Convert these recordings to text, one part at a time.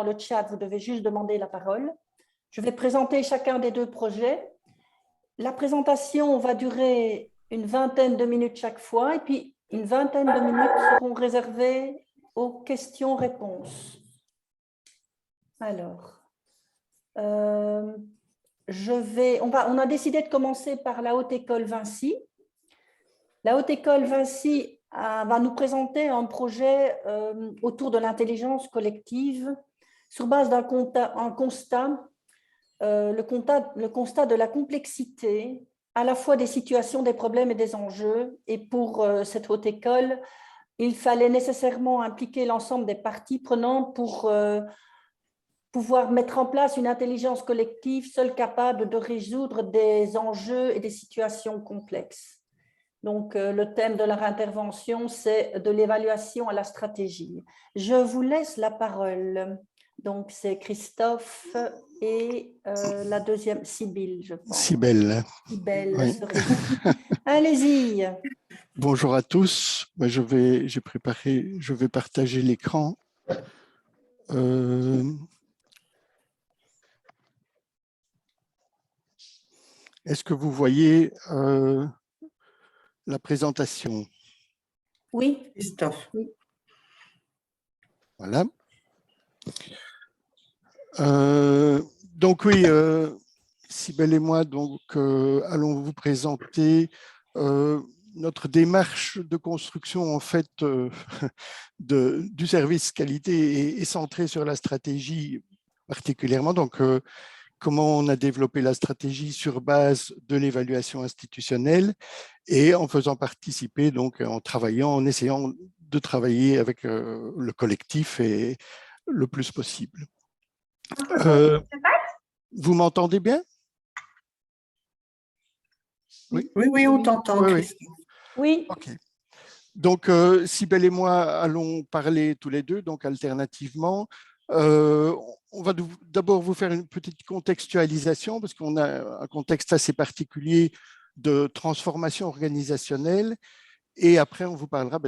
dans le chat, vous devez juste demander la parole. Je vais présenter chacun des deux projets. La présentation va durer une vingtaine de minutes chaque fois et puis une vingtaine de minutes seront réservées aux questions-réponses. Alors, on a décidé de commencer par la Haute École Vinci. La Haute École Vinci va nous présenter un projet autour de l'intelligence collective sur base d'un constat, le constat de la complexité à la fois des situations, des problèmes et des enjeux. Et pour cette haute école, il fallait nécessairement impliquer l'ensemble des parties prenantes pour pouvoir mettre en place une intelligence collective seule capable de résoudre des enjeux et des situations complexes. Donc, le thème de leur intervention, c'est de l'évaluation à la stratégie. Je vous laisse la parole. Donc, c'est Christophe et la deuxième, Sybille, je pense. Sybille. Oui. Allez-y. Bonjour à tous. Je vais partager l'écran. Est-ce que vous voyez la présentation? Oui, Christophe. Oui. Voilà. Donc oui, Sybille et moi allons vous présenter notre démarche de construction en fait du service qualité est centrée sur la stratégie particulièrement. Donc comment on a développé la stratégie sur base de l'évaluation institutionnelle et en faisant participer, donc en essayant de travailler avec le collectif et le plus possible. Vous m'entendez bien? Oui, on t'entend, Christophe. Oui. Ok. Donc, Sybille et moi allons parler tous les deux, donc alternativement. On va d'abord vous faire une petite contextualisation parce qu'on a un contexte assez particulier de transformation organisationnelle et après on vous parlera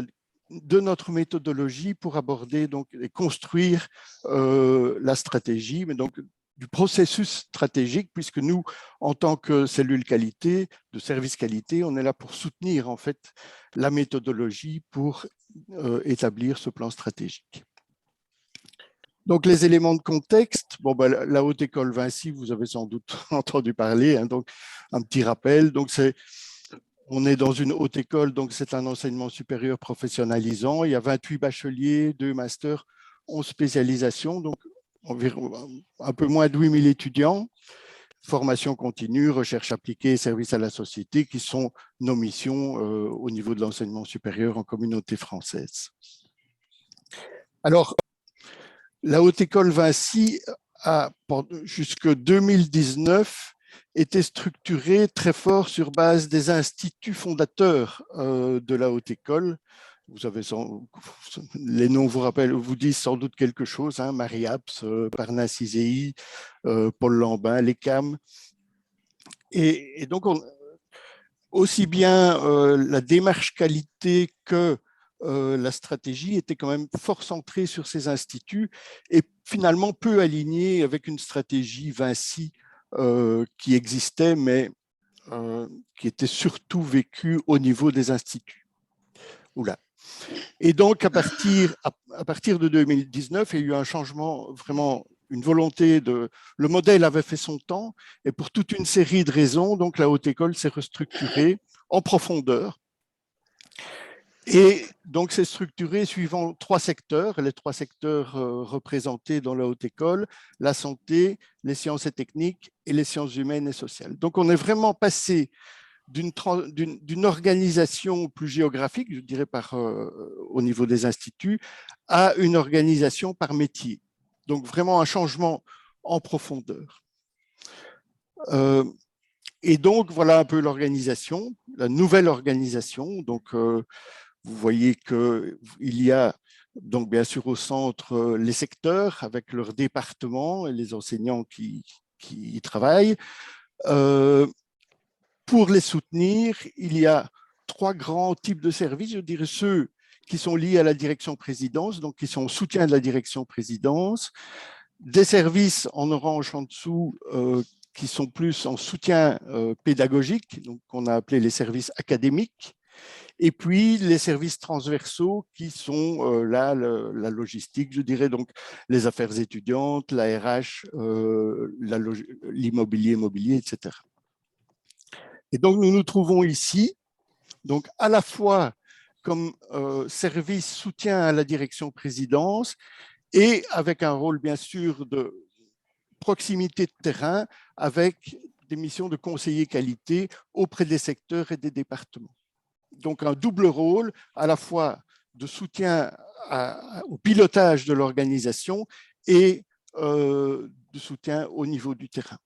de notre méthodologie pour aborder donc et construire la stratégie, mais donc du processus stratégique, puisque nous, en tant que cellule qualité, de service qualité, on est là pour soutenir en fait la méthodologie pour établir ce plan stratégique. Donc, les éléments de contexte, la Haute École Vinci, vous avez sans doute entendu parler, hein, donc un petit rappel. Donc, on est dans une haute école, donc c'est un enseignement supérieur professionnalisant. Il y a 28 bacheliers, 2 masters, 11 spécialisations, donc environ un peu moins de 8000 étudiants. Formation continue, recherche appliquée, service à la société, qui sont nos missions au niveau de l'enseignement supérieur en communauté française. Alors, la Haute École Vinci a, jusque 2019, été structurée très fort sur base des instituts fondateurs de la Haute École. Vous avez les noms vous disent sans doute quelque chose, hein, Marie-Abs, Parnasse Iséi, Paul Lambin, l'ECAM. Et donc, aussi bien la démarche qualité que la stratégie était quand même fort centrée sur ces instituts et finalement peu alignée avec une stratégie Vinci qui existait, mais qui était surtout vécue au niveau des instituts. Oula. Et donc, à partir de 2019, il y a eu un changement, vraiment une volonté de… Le modèle avait fait son temps et pour toute une série de raisons, donc la Haute École s'est restructurée en profondeur. Et donc, c'est structuré suivant 3 secteurs, les 3 secteurs représentés dans la Haute École, la santé, les sciences et techniques et les sciences humaines et sociales. Donc, on est vraiment passé d'une organisation plus géographique, je dirais au niveau des instituts, à une organisation par métier. Donc, vraiment un changement en profondeur. Et donc, voilà un peu l'organisation, la nouvelle organisation. Donc, vous voyez qu'il y a donc bien sûr au centre les secteurs avec leurs départements et les enseignants qui y travaillent. Pour les soutenir, il y a 3 grands types de services, je dirais ceux qui sont liés à la direction présidence, donc qui sont en soutien de la direction présidence, des services en orange en dessous qui sont plus en soutien pédagogique, donc qu'on a appelé les services académiques, et puis les services transversaux qui sont là la logistique, je dirais, donc les affaires étudiantes, la RH, l'immobilier, mobilier, etc. Et donc nous nous trouvons ici, donc à la fois comme service soutien à la direction présidence et avec un rôle bien sûr de proximité de terrain avec des missions de conseiller qualité auprès des secteurs et des départements. Donc un double rôle, à la fois de soutien au pilotage de l'organisation et de soutien au niveau du terrain.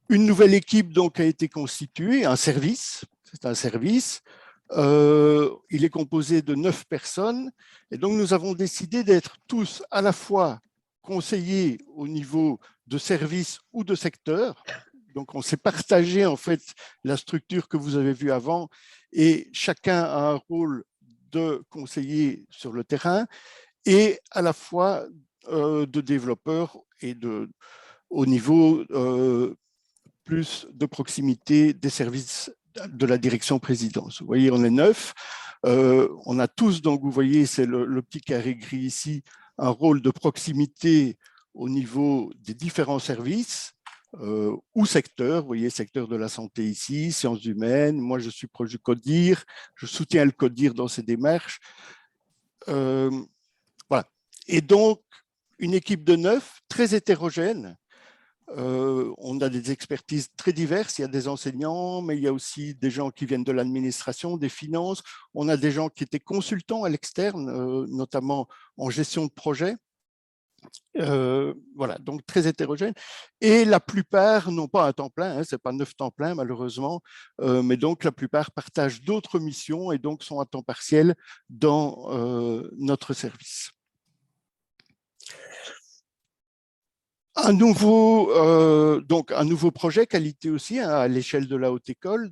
Une nouvelle équipe donc a été constituée, un service, c'est un service. Il est composé de 9 personnes et donc nous avons décidé d'être tous à la fois conseillers au niveau de service ou de secteur. Donc on s'est partagé en fait la structure que vous avez vue avant et chacun a un rôle de conseiller sur le terrain et à la fois de développeur et au niveau plus de proximité des services de la direction présidence. Vous voyez, on est 9. On a tous, donc vous voyez, c'est le petit carré gris ici, un rôle de proximité au niveau des différents services ou secteurs. Vous voyez, secteur de la santé ici, sciences humaines. Moi, je suis proche du CODIR. Je soutiens le CODIR dans ses démarches. Voilà. Et donc, une équipe de 9, très hétérogène. On a des expertises très diverses, il y a des enseignants, mais il y a aussi des gens qui viennent de l'administration, des finances, on a des gens qui étaient consultants à l'externe, notamment en gestion de projet. Voilà, donc très hétérogène. Et la plupart n'ont pas un temps plein, ce n'est pas 9 temps plein malheureusement, mais donc la plupart partagent d'autres missions et donc sont à temps partiel dans notre service. Un nouveau projet qualité aussi à l'échelle de la haute école.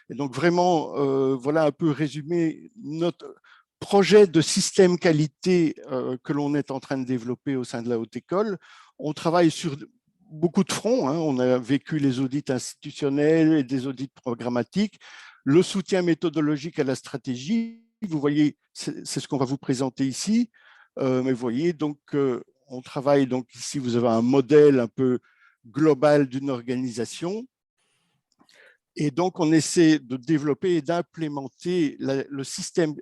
Et donc vraiment, voilà un peu résumé notre projet de système qualité que l'on est en train de développer au sein de la haute école. On travaille sur beaucoup de fronts. On a vécu les audits institutionnels et des audits programmatiques, le soutien méthodologique à la stratégie. Vous voyez, c'est ce qu'on va vous présenter ici. Mais vous voyez, donc, on travaille, donc ici, vous avez un modèle un peu global d'une organisation. Et donc, on essaie de développer et d'implémenter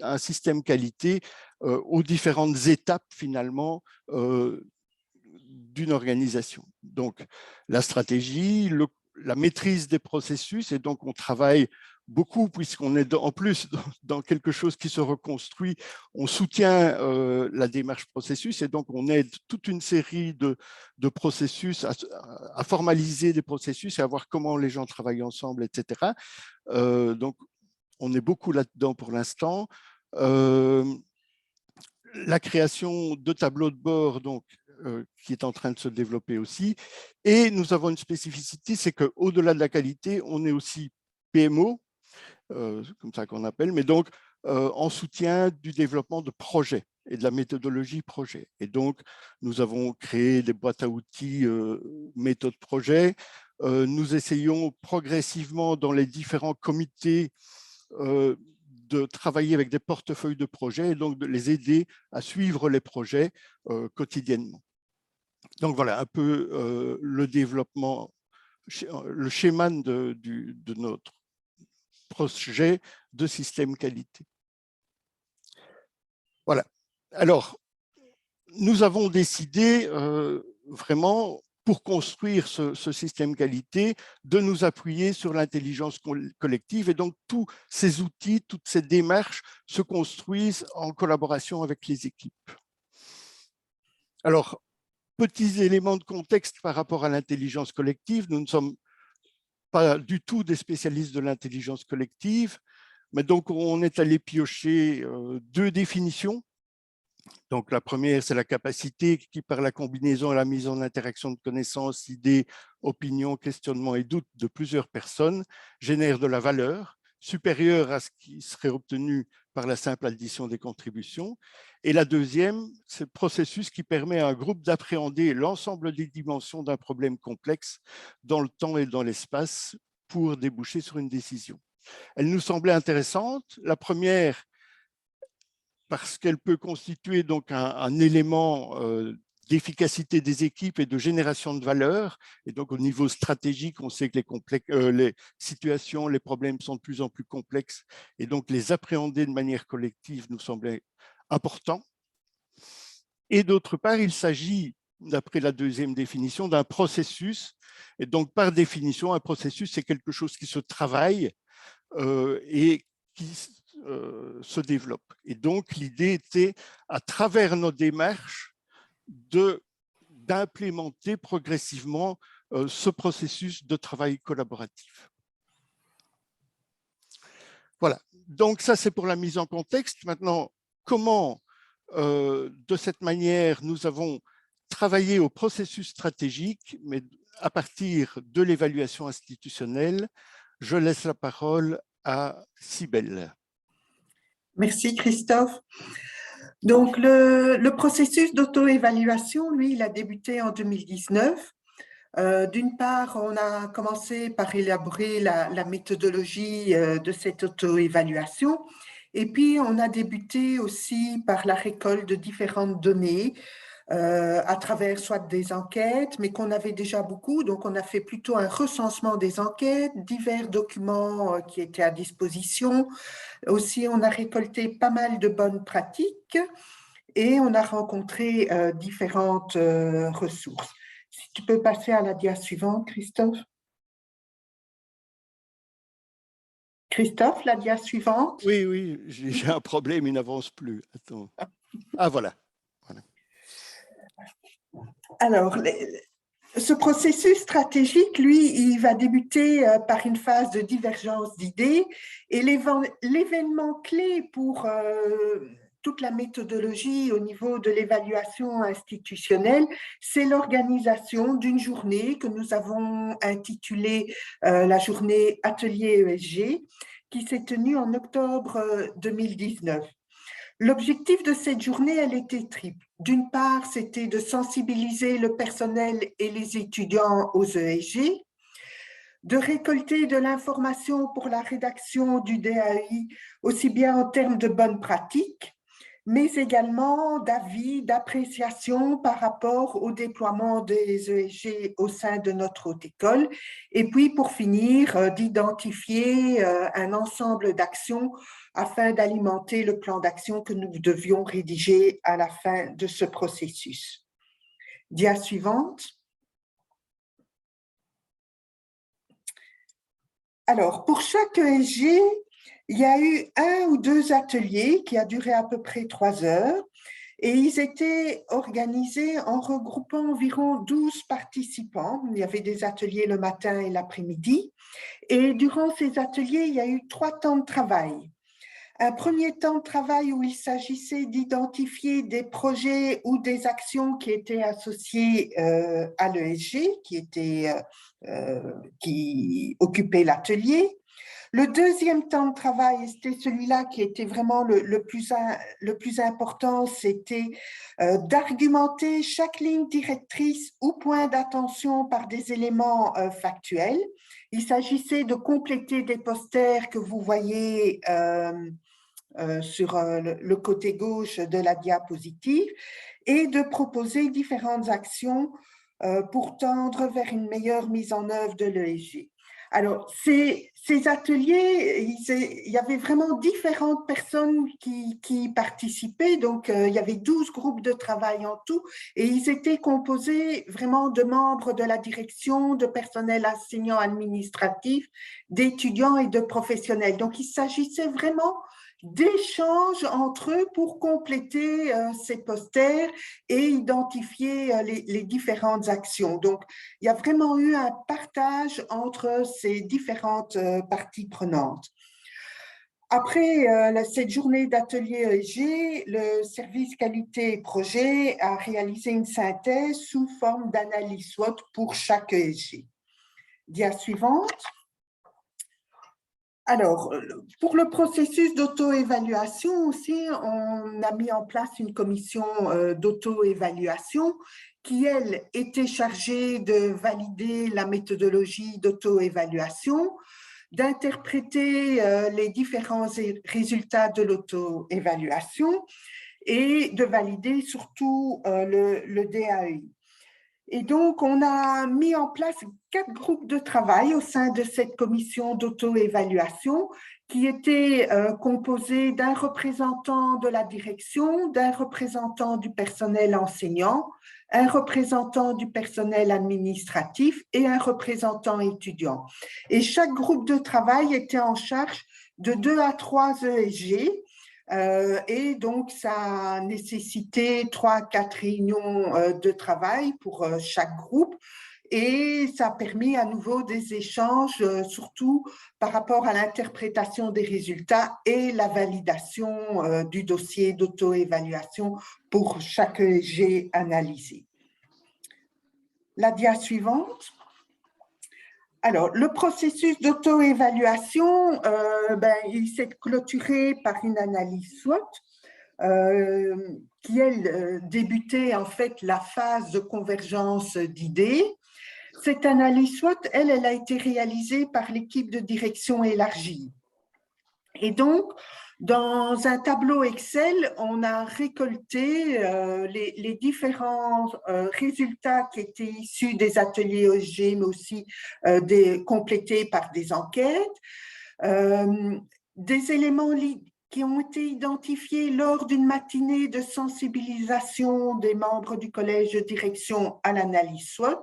un système qualité aux différentes étapes, finalement, d'une organisation. Donc, la stratégie, la maîtrise des processus, et donc on travaille beaucoup puisqu'on est en plus dans quelque chose qui se reconstruit, on soutient la démarche processus et donc on aide toute une série de processus à formaliser des processus et à voir comment les gens travaillent ensemble, etc. Donc, on est beaucoup là-dedans pour l'instant. La création de tableaux de bord, donc, qui est en train de se développer aussi. Et nous avons une spécificité, c'est qu'au-delà de la qualité, on est aussi PMO, comme ça qu'on appelle, mais donc en soutien du développement de projets et de la méthodologie projet. Et donc, nous avons créé des boîtes à outils méthode projet. Nous essayons progressivement dans les différents comités de travailler avec des portefeuilles de projets et donc de les aider à suivre les projets quotidiennement. Donc voilà un peu le développement, le schéma de notre projet de système qualité. Voilà. Alors, nous avons décidé vraiment, pour construire ce système qualité, de nous appuyer sur l'intelligence collective. Et donc, tous ces outils, toutes ces démarches se construisent en collaboration avec les équipes. Alors, petits éléments de contexte par rapport à l'intelligence collective. Nous ne sommes pas du tout des spécialistes de l'intelligence collective, mais donc on est allé piocher 2 définitions. Donc la première, c'est la capacité qui, par la combinaison et la mise en interaction de connaissances, idées, opinions, questionnements et doutes de plusieurs personnes, génère de la valeur. supérieur à ce qui serait obtenu par la simple addition des contributions. Et la deuxième, c'est le processus qui permet à un groupe d'appréhender l'ensemble des dimensions d'un problème complexe dans le temps et dans l'espace pour déboucher sur une décision. Elle nous semblait intéressante. La première, parce qu'elle peut constituer donc un élément d'efficacité des équipes et de génération de valeur. Et donc, au niveau stratégique, on sait que les situations, les problèmes sont de plus en plus complexes. Et donc, les appréhender de manière collective nous semblait important. Et d'autre part, il s'agit, d'après la deuxième définition, d'un processus. Et donc, par définition, un processus, c'est quelque chose qui se travaille et qui se développe. Et donc, l'idée était, à travers nos démarches, d'implémenter progressivement ce processus de travail collaboratif. Voilà, donc ça c'est pour la mise en contexte. Maintenant, comment, de cette manière, nous avons travaillé au processus stratégique, mais à partir de l'évaluation institutionnelle. Je laisse la parole à Cybèle. Merci Christophe. Donc, le processus d'auto-évaluation, lui, il a débuté en 2019. D'une part, on a commencé par élaborer la méthodologie de cette auto-évaluation. Et puis, on a débuté aussi par la récolte de différentes données à travers soit des enquêtes, mais qu'on avait déjà beaucoup. Donc, on a fait plutôt un recensement des enquêtes, divers documents qui étaient à disposition. Aussi, on a récolté pas mal de bonnes pratiques et on a rencontré différentes ressources. Si tu peux passer à la dia suivante, Christophe. Christophe, la dia suivante. Oui, oui, j'ai un problème, il n'avance plus. Attends. Ah, voilà. Alors, ce processus stratégique, lui, il va débuter par une phase de divergence d'idées et l'événement clé pour toute la méthodologie au niveau de l'évaluation institutionnelle, c'est l'organisation d'une journée que nous avons intitulée la journée Atelier ESG, qui s'est tenue en octobre 2019. L'objectif de cette journée, elle était triple. D'une part, c'était de sensibiliser le personnel et les étudiants aux ESG, de récolter de l'information pour la rédaction du DAI, aussi bien en termes de bonnes pratiques, mais également d'avis, d'appréciation par rapport au déploiement des ESG au sein de notre haute école. Et puis, pour finir, d'identifier un ensemble d'actions afin d'alimenter le plan d'action que nous devions rédiger à la fin de ce processus. Dia suivante. Alors, pour chaque ESG, il y a eu 1 ou 2 ateliers qui a duré à peu près 3 heures et ils étaient organisés en regroupant environ 12 participants. Il y avait des ateliers le matin et l'après-midi et durant ces ateliers, il y a eu 3 temps de travail. Un premier temps de travail où il s'agissait d'identifier des projets ou des actions qui étaient associées à l'ESG, qui occupait l'atelier. Le deuxième temps de travail, c'était celui-là qui était vraiment le plus important, c'était d'argumenter chaque ligne directrice ou point d'attention par des éléments factuels. Il s'agissait de compléter des posters que vous voyez sur le côté gauche de la diapositive et de proposer différentes actions pour tendre vers une meilleure mise en œuvre de l'ESG. Alors, ces ateliers, il y avait vraiment différentes personnes qui participaient, donc il y avait 12 groupes de travail en tout, et ils étaient composés vraiment de membres de la direction, de personnel enseignant administratif, d'étudiants et de professionnels. Donc, il s'agissait vraiment d'échanges entre eux pour compléter ces posters et identifier les différentes actions. Donc, il y a vraiment eu un partage entre ces différentes parties prenantes. Après cette journée d'atelier ESG, le service qualité et projet a réalisé une synthèse sous forme d'analyse SWOT pour chaque ESG. Dia suivante. Alors, pour le processus d'auto-évaluation aussi, on a mis en place une commission d'auto-évaluation qui, elle, était chargée de valider la méthodologie d'auto-évaluation, d'interpréter les différents résultats de l'auto-évaluation et de valider surtout le DAEI. Et donc, on a mis en place 4 groupes de travail au sein de cette commission d'auto-évaluation qui étaient composés d'un représentant de la direction, d'un représentant du personnel enseignant, un représentant du personnel administratif et un représentant étudiant. Et chaque groupe de travail était en charge de 2 à 3 ESG. Et donc, ça a nécessité 3 à 4 réunions de travail pour chaque groupe et ça a permis à nouveau des échanges, surtout par rapport à l'interprétation des résultats et la validation du dossier d'auto-évaluation pour chaque ESG analysé. La dia suivante. Alors, le processus d'auto-évaluation, il s'est clôturé par une analyse SWOT qui, elle, débutait en fait la phase de convergence d'idées. Cette analyse SWOT, elle a été réalisée par l'équipe de direction élargie. Et donc, dans un tableau Excel, on a récolté les différents résultats qui étaient issus des ateliers ESG, mais aussi complétés par des enquêtes, des éléments qui ont été identifiés lors d'une matinée de sensibilisation des membres du collège de direction à l'analyse SWOT,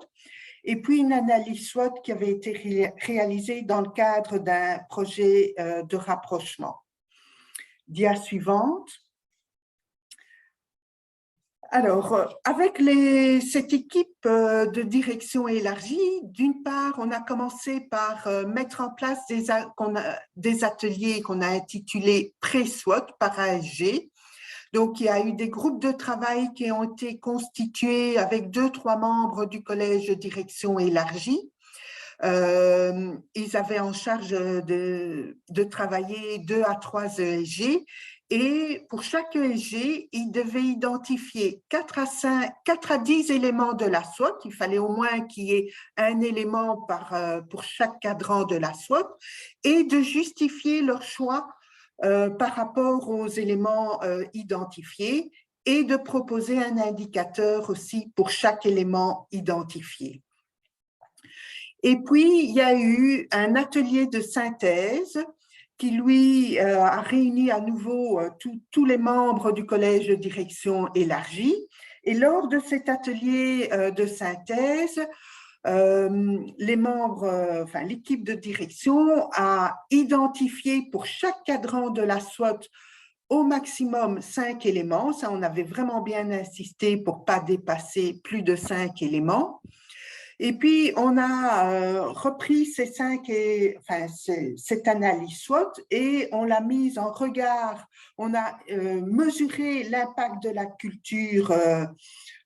et puis une analyse SWOT qui avait été réalisée dans le cadre d'un projet de rapprochement. Dia suivante. Alors, avec cette équipe de direction élargie, d'une part, on a commencé par mettre en place des ateliers qu'on a intitulés pré-SWOT par ASG. Donc, il y a eu des groupes de travail qui ont été constitués avec 2-3 membres du collège de direction élargie. Ils avaient en charge de travailler 2 à 3 ESG et pour chaque ESG, ils devaient identifier 4 à 10 éléments de la SWOT. Il fallait au moins qu'il y ait un élément pour chaque cadran de la SWOT et de justifier leur choix par rapport aux éléments identifiés et de proposer un indicateur aussi pour chaque élément identifié. Et puis, il y a eu un atelier de synthèse qui, lui, a réuni à nouveau tous les membres du collège de direction élargie. Et lors de cet atelier de synthèse, les membres, l'équipe de direction a identifié pour chaque cadran de la SWOT au maximum 5 éléments. Ça, on avait vraiment bien insisté pour ne pas dépasser plus de 5 éléments. Et puis, on a repris cette analyse SWOT et on l'a mise en regard. On a mesuré l'impact de la culture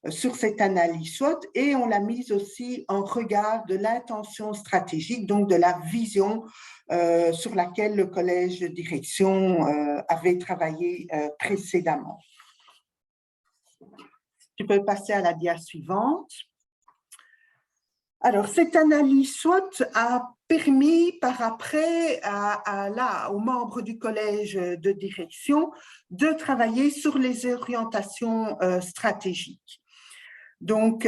sur cette analyse SWOT et on l'a mise aussi en regard de l'intention stratégique, donc de la vision sur laquelle le collège de direction avait travaillé précédemment. Tu peux passer à la dia suivante. Alors, cette analyse SWOT a permis par après aux membres du collège de direction de travailler sur les orientations stratégiques. Donc,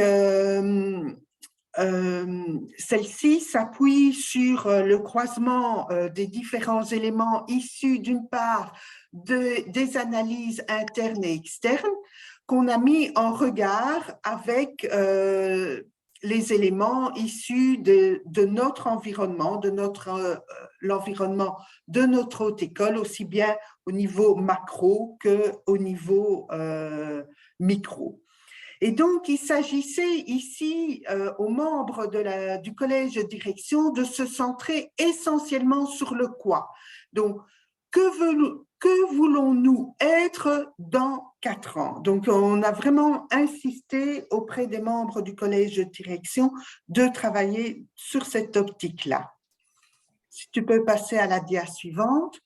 celle-ci s'appuie sur le croisement des différents éléments issus d'une part des analyses internes et externes qu'on a mis en regard avec les éléments issus de notre environnement, l'environnement de notre haute école, aussi bien au niveau macro qu'au niveau micro. Et donc, il s'agissait ici aux membres du collège de direction de se centrer essentiellement sur le quoi. Donc, que voulons-nous être dans 4 ans? Donc, on a vraiment insisté auprès des membres du collège de direction de travailler sur cette optique-là. Si tu peux passer à la dia suivante.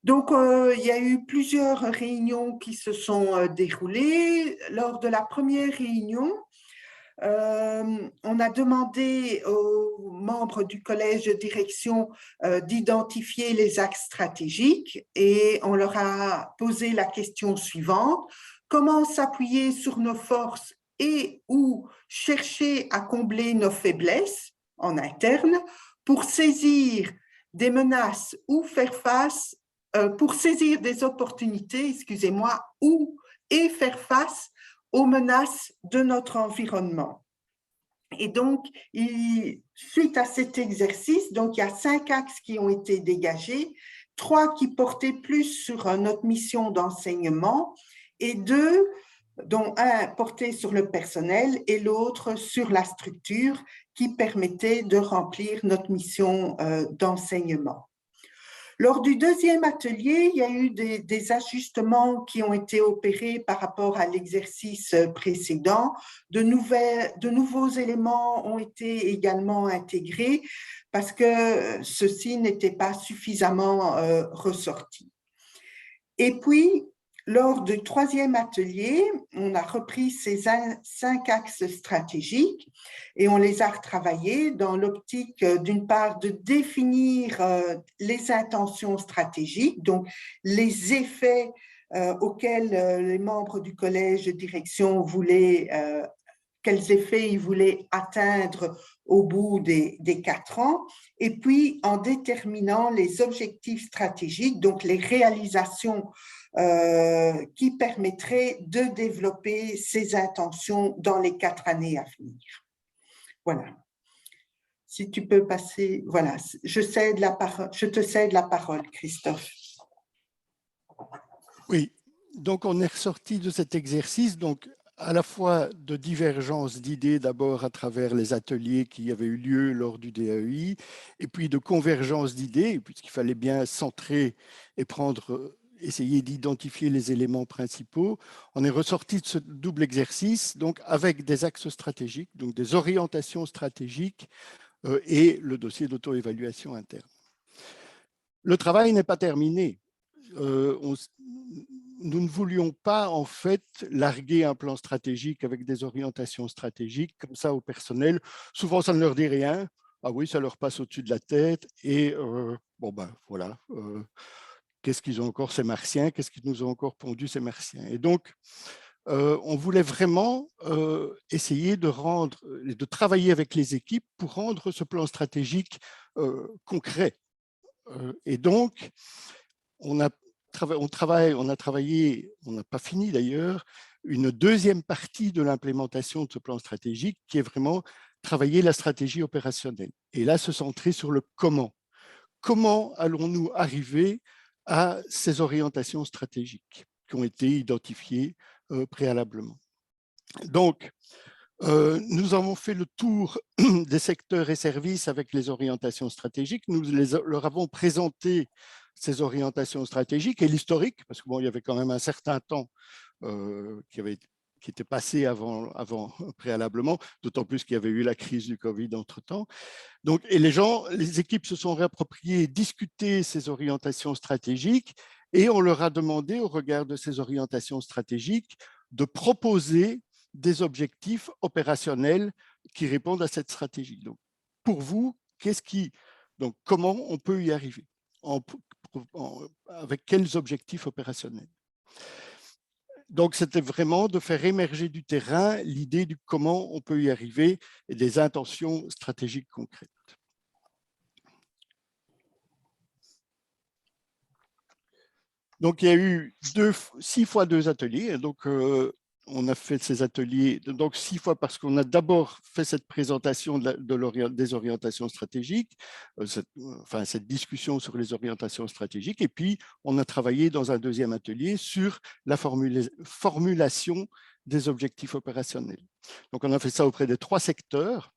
Donc, il y a eu plusieurs réunions qui se sont déroulées. Lors de la première réunion, on a demandé aux membres du collège de direction d'identifier les axes stratégiques et on leur a posé la question suivante. Comment s'appuyer sur nos forces et ou chercher à combler nos faiblesses en interne pour saisir des menaces ou faire face, pour saisir des opportunités, excusez-moi, et faire face aux menaces de notre environnement. Et donc, suite à cet exercice, donc il y a 5 axes qui ont été dégagés, 3 qui portaient plus sur notre mission d'enseignement et 2, dont un portait sur le personnel et l'autre sur la structure qui permettait de remplir notre mission d'enseignement. Lors du deuxième atelier, il y a eu des ajustements qui ont été opérés par rapport à l'exercice précédent. De nouveaux éléments ont été également intégrés parce que ceux-ci n'étaient pas suffisamment ressortis. Et puis, lors du troisième atelier, on a repris ces 5 axes stratégiques et on les a retravaillés dans l'optique, d'une part, de définir les intentions stratégiques, donc les effets auxquels les membres du collège de direction voulaient, quels effets ils voulaient atteindre au bout des 4 ans, et puis en déterminant les objectifs stratégiques, donc les réalisations qui permettraient de développer ces intentions dans les 4 années à venir. Voilà. Si tu peux passer, voilà, je te cède la parole, Christophe. Oui, donc on est ressorti de cet exercice, donc à la fois de divergence d'idées d'abord à travers les ateliers qui avaient eu lieu lors du DAEI, et puis de convergence d'idées, puisqu'il fallait bien centrer et essayer d'identifier les éléments principaux. On est ressorti de ce double exercice, donc avec des axes stratégiques, donc des orientations stratégiques et le dossier d'auto-évaluation interne. Le travail n'est pas terminé. Nous ne voulions pas en fait larguer un plan stratégique avec des orientations stratégiques comme ça au personnel. Souvent, ça ne leur dit rien. Ah oui, ça leur passe au-dessus de la tête. Et bon, ben voilà. Qu'est-ce qu'ils ont encore, ces martiens? Qu'est-ce qu'ils nous ont encore pondu, ces martiens? Et donc, on voulait vraiment essayer de travailler avec les équipes pour rendre ce plan stratégique concret. Et donc, on a travaillé, on n'a pas fini d'ailleurs, une deuxième partie de l'implémentation de ce plan stratégique qui est vraiment travailler la stratégie opérationnelle. Et là, se centrer sur le comment. Comment allons-nous arriver à ces orientations stratégiques qui ont été identifiées préalablement. Donc, nous avons fait le tour des secteurs et services avec les orientations stratégiques. Nous leur avons présenté ces orientations stratégiques et l'historique, parce qu'il y avait quand même un certain temps qui était passé avant préalablement, d'autant plus qu'il y avait eu la crise du Covid entre-temps. Donc, et les équipes se sont réappropriées, discuté ces orientations stratégiques et on leur a demandé, au regard de ces orientations stratégiques, de proposer des objectifs opérationnels qui répondent à cette stratégie. Donc, pour vous, comment on peut y arriver? Avec quels objectifs opérationnels? Donc, c'était vraiment de faire émerger du terrain l'idée du comment on peut y arriver et des intentions stratégiques concrètes. Donc, il y a eu 6 fois 2 ateliers. Donc, on a fait ces ateliers, donc 6 fois parce qu'on a d'abord fait cette présentation des orientations stratégiques, cette discussion sur les orientations stratégiques, et puis on a travaillé dans un deuxième atelier sur la formulation des objectifs opérationnels. Donc on a fait ça auprès des 3 secteurs,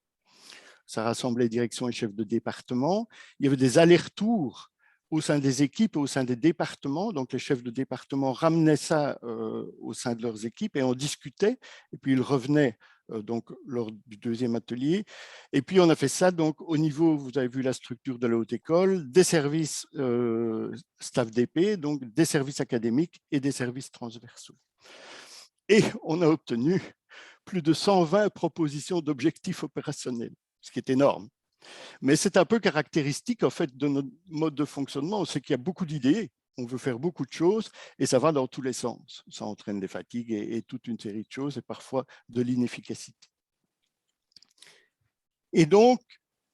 ça rassemblait direction et chefs de département, il y avait des allers-retours au sein des équipes, au sein des départements. Donc, les chefs de département ramenaient ça au sein de leurs équipes et on discutait. Et puis, ils revenaient donc lors du deuxième atelier. Et puis, on a fait ça donc au niveau, vous avez vu la structure de la haute école, des services staff DP, donc des services académiques et des services transversaux. Et on a obtenu plus de 120 propositions d'objectifs opérationnels, ce qui est énorme. Mais c'est un peu caractéristique en fait de notre mode de fonctionnement, c'est qu'il y a beaucoup d'idées, on veut faire beaucoup de choses et ça va dans tous les sens. Ça entraîne des fatigues et toute une série de choses et parfois de l'inefficacité. Et donc,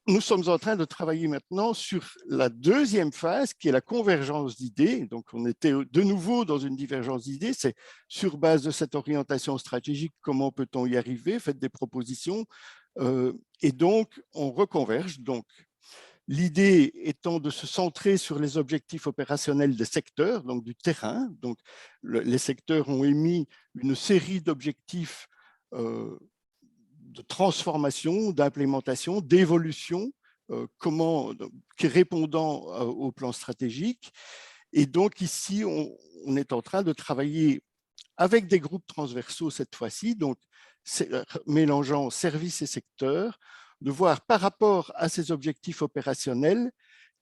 nous sommes en train de travailler maintenant sur la deuxième phase qui est la convergence d'idées. Donc, on était de nouveau dans une divergence d'idées. C'est sur base de cette orientation stratégique, comment peut-on y arriver? Faites des propositions. Et donc, on reconverge. Donc, l'idée étant de se centrer sur les objectifs opérationnels des secteurs, donc du terrain. Donc, les secteurs ont émis une série d'objectifs de transformation, d'implémentation, d'évolution, qui répondant au plan stratégique. Et donc ici, on est en train de travailler avec des groupes transversaux cette fois-ci, donc mélangeant services et secteurs, de voir par rapport à ces objectifs opérationnels,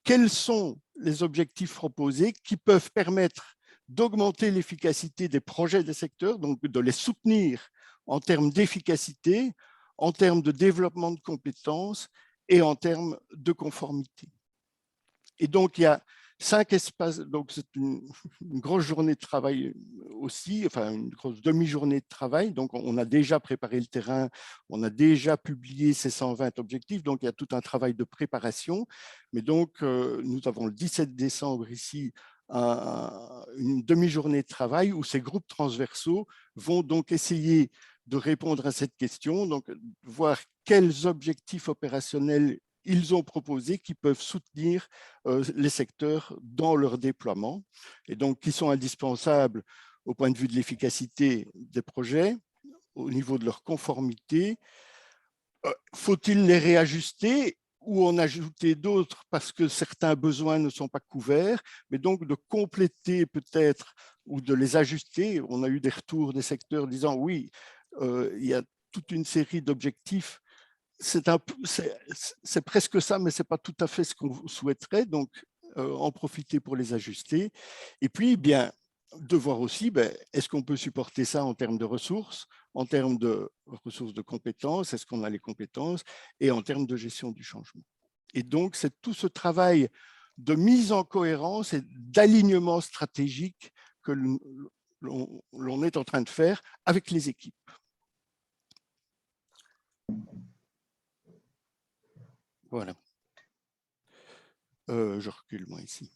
quels sont les objectifs proposés qui peuvent permettre d'augmenter l'efficacité des projets des secteurs, donc de les soutenir en termes d'efficacité, en termes de développement de compétences et en termes de conformité. Et donc, il y a 5 espaces, donc c'est une grosse journée de travail aussi, enfin une grosse demi-journée de travail. Donc, on a déjà préparé le terrain, on a déjà publié ces 120 objectifs, donc il y a tout un travail de préparation. Mais donc, nous avons le 17 décembre ici une demi-journée de travail où ces groupes transversaux vont donc essayer de répondre à cette question, donc voir quels objectifs opérationnels ils ont proposé qui peuvent soutenir les secteurs dans leur déploiement et donc qui sont indispensables au point de vue de l'efficacité des projets, au niveau de leur conformité. Faut-il les réajuster ou en ajouter d'autres parce que certains besoins ne sont pas couverts, mais donc de compléter peut-être ou de les ajuster. On a eu des retours des secteurs disant oui, il y a toute une série d'objectifs. C'est presque ça, mais ce n'est pas tout à fait ce qu'on souhaiterait, donc en profiter pour les ajuster. Et puis, bien, de voir aussi, est-ce qu'on peut supporter ça en termes de ressources, en termes de ressources de compétences, est-ce qu'on a les compétences, et en termes de gestion du changement. Et donc, c'est tout ce travail de mise en cohérence et d'alignement stratégique que l'on est en train de faire avec les équipes. Voilà. Je recule moi ici.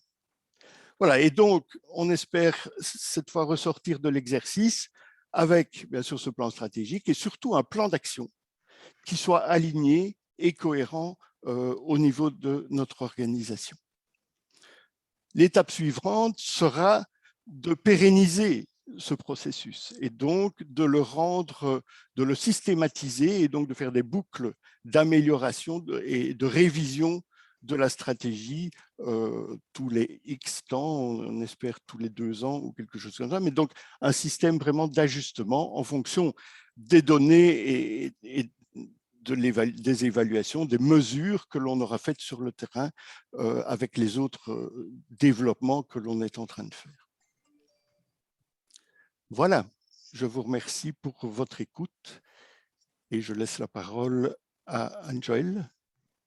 Voilà, et donc on espère cette fois ressortir de l'exercice avec bien sûr ce plan stratégique et surtout un plan d'action qui soit aligné et cohérent au niveau de notre organisation. L'étape suivante sera de pérenniser ce processus et donc de le rendre, de le systématiser et donc de faire des boucles d'amélioration et de révision de la stratégie tous les X temps, on espère tous les 2 ans ou quelque chose comme ça, mais donc un système vraiment d'ajustement en fonction des données et des évaluations, des mesures que l'on aura faites sur le terrain avec les autres développements que l'on est en train de faire. Voilà, je vous remercie pour votre écoute et je laisse la parole à Anne-Joëlle.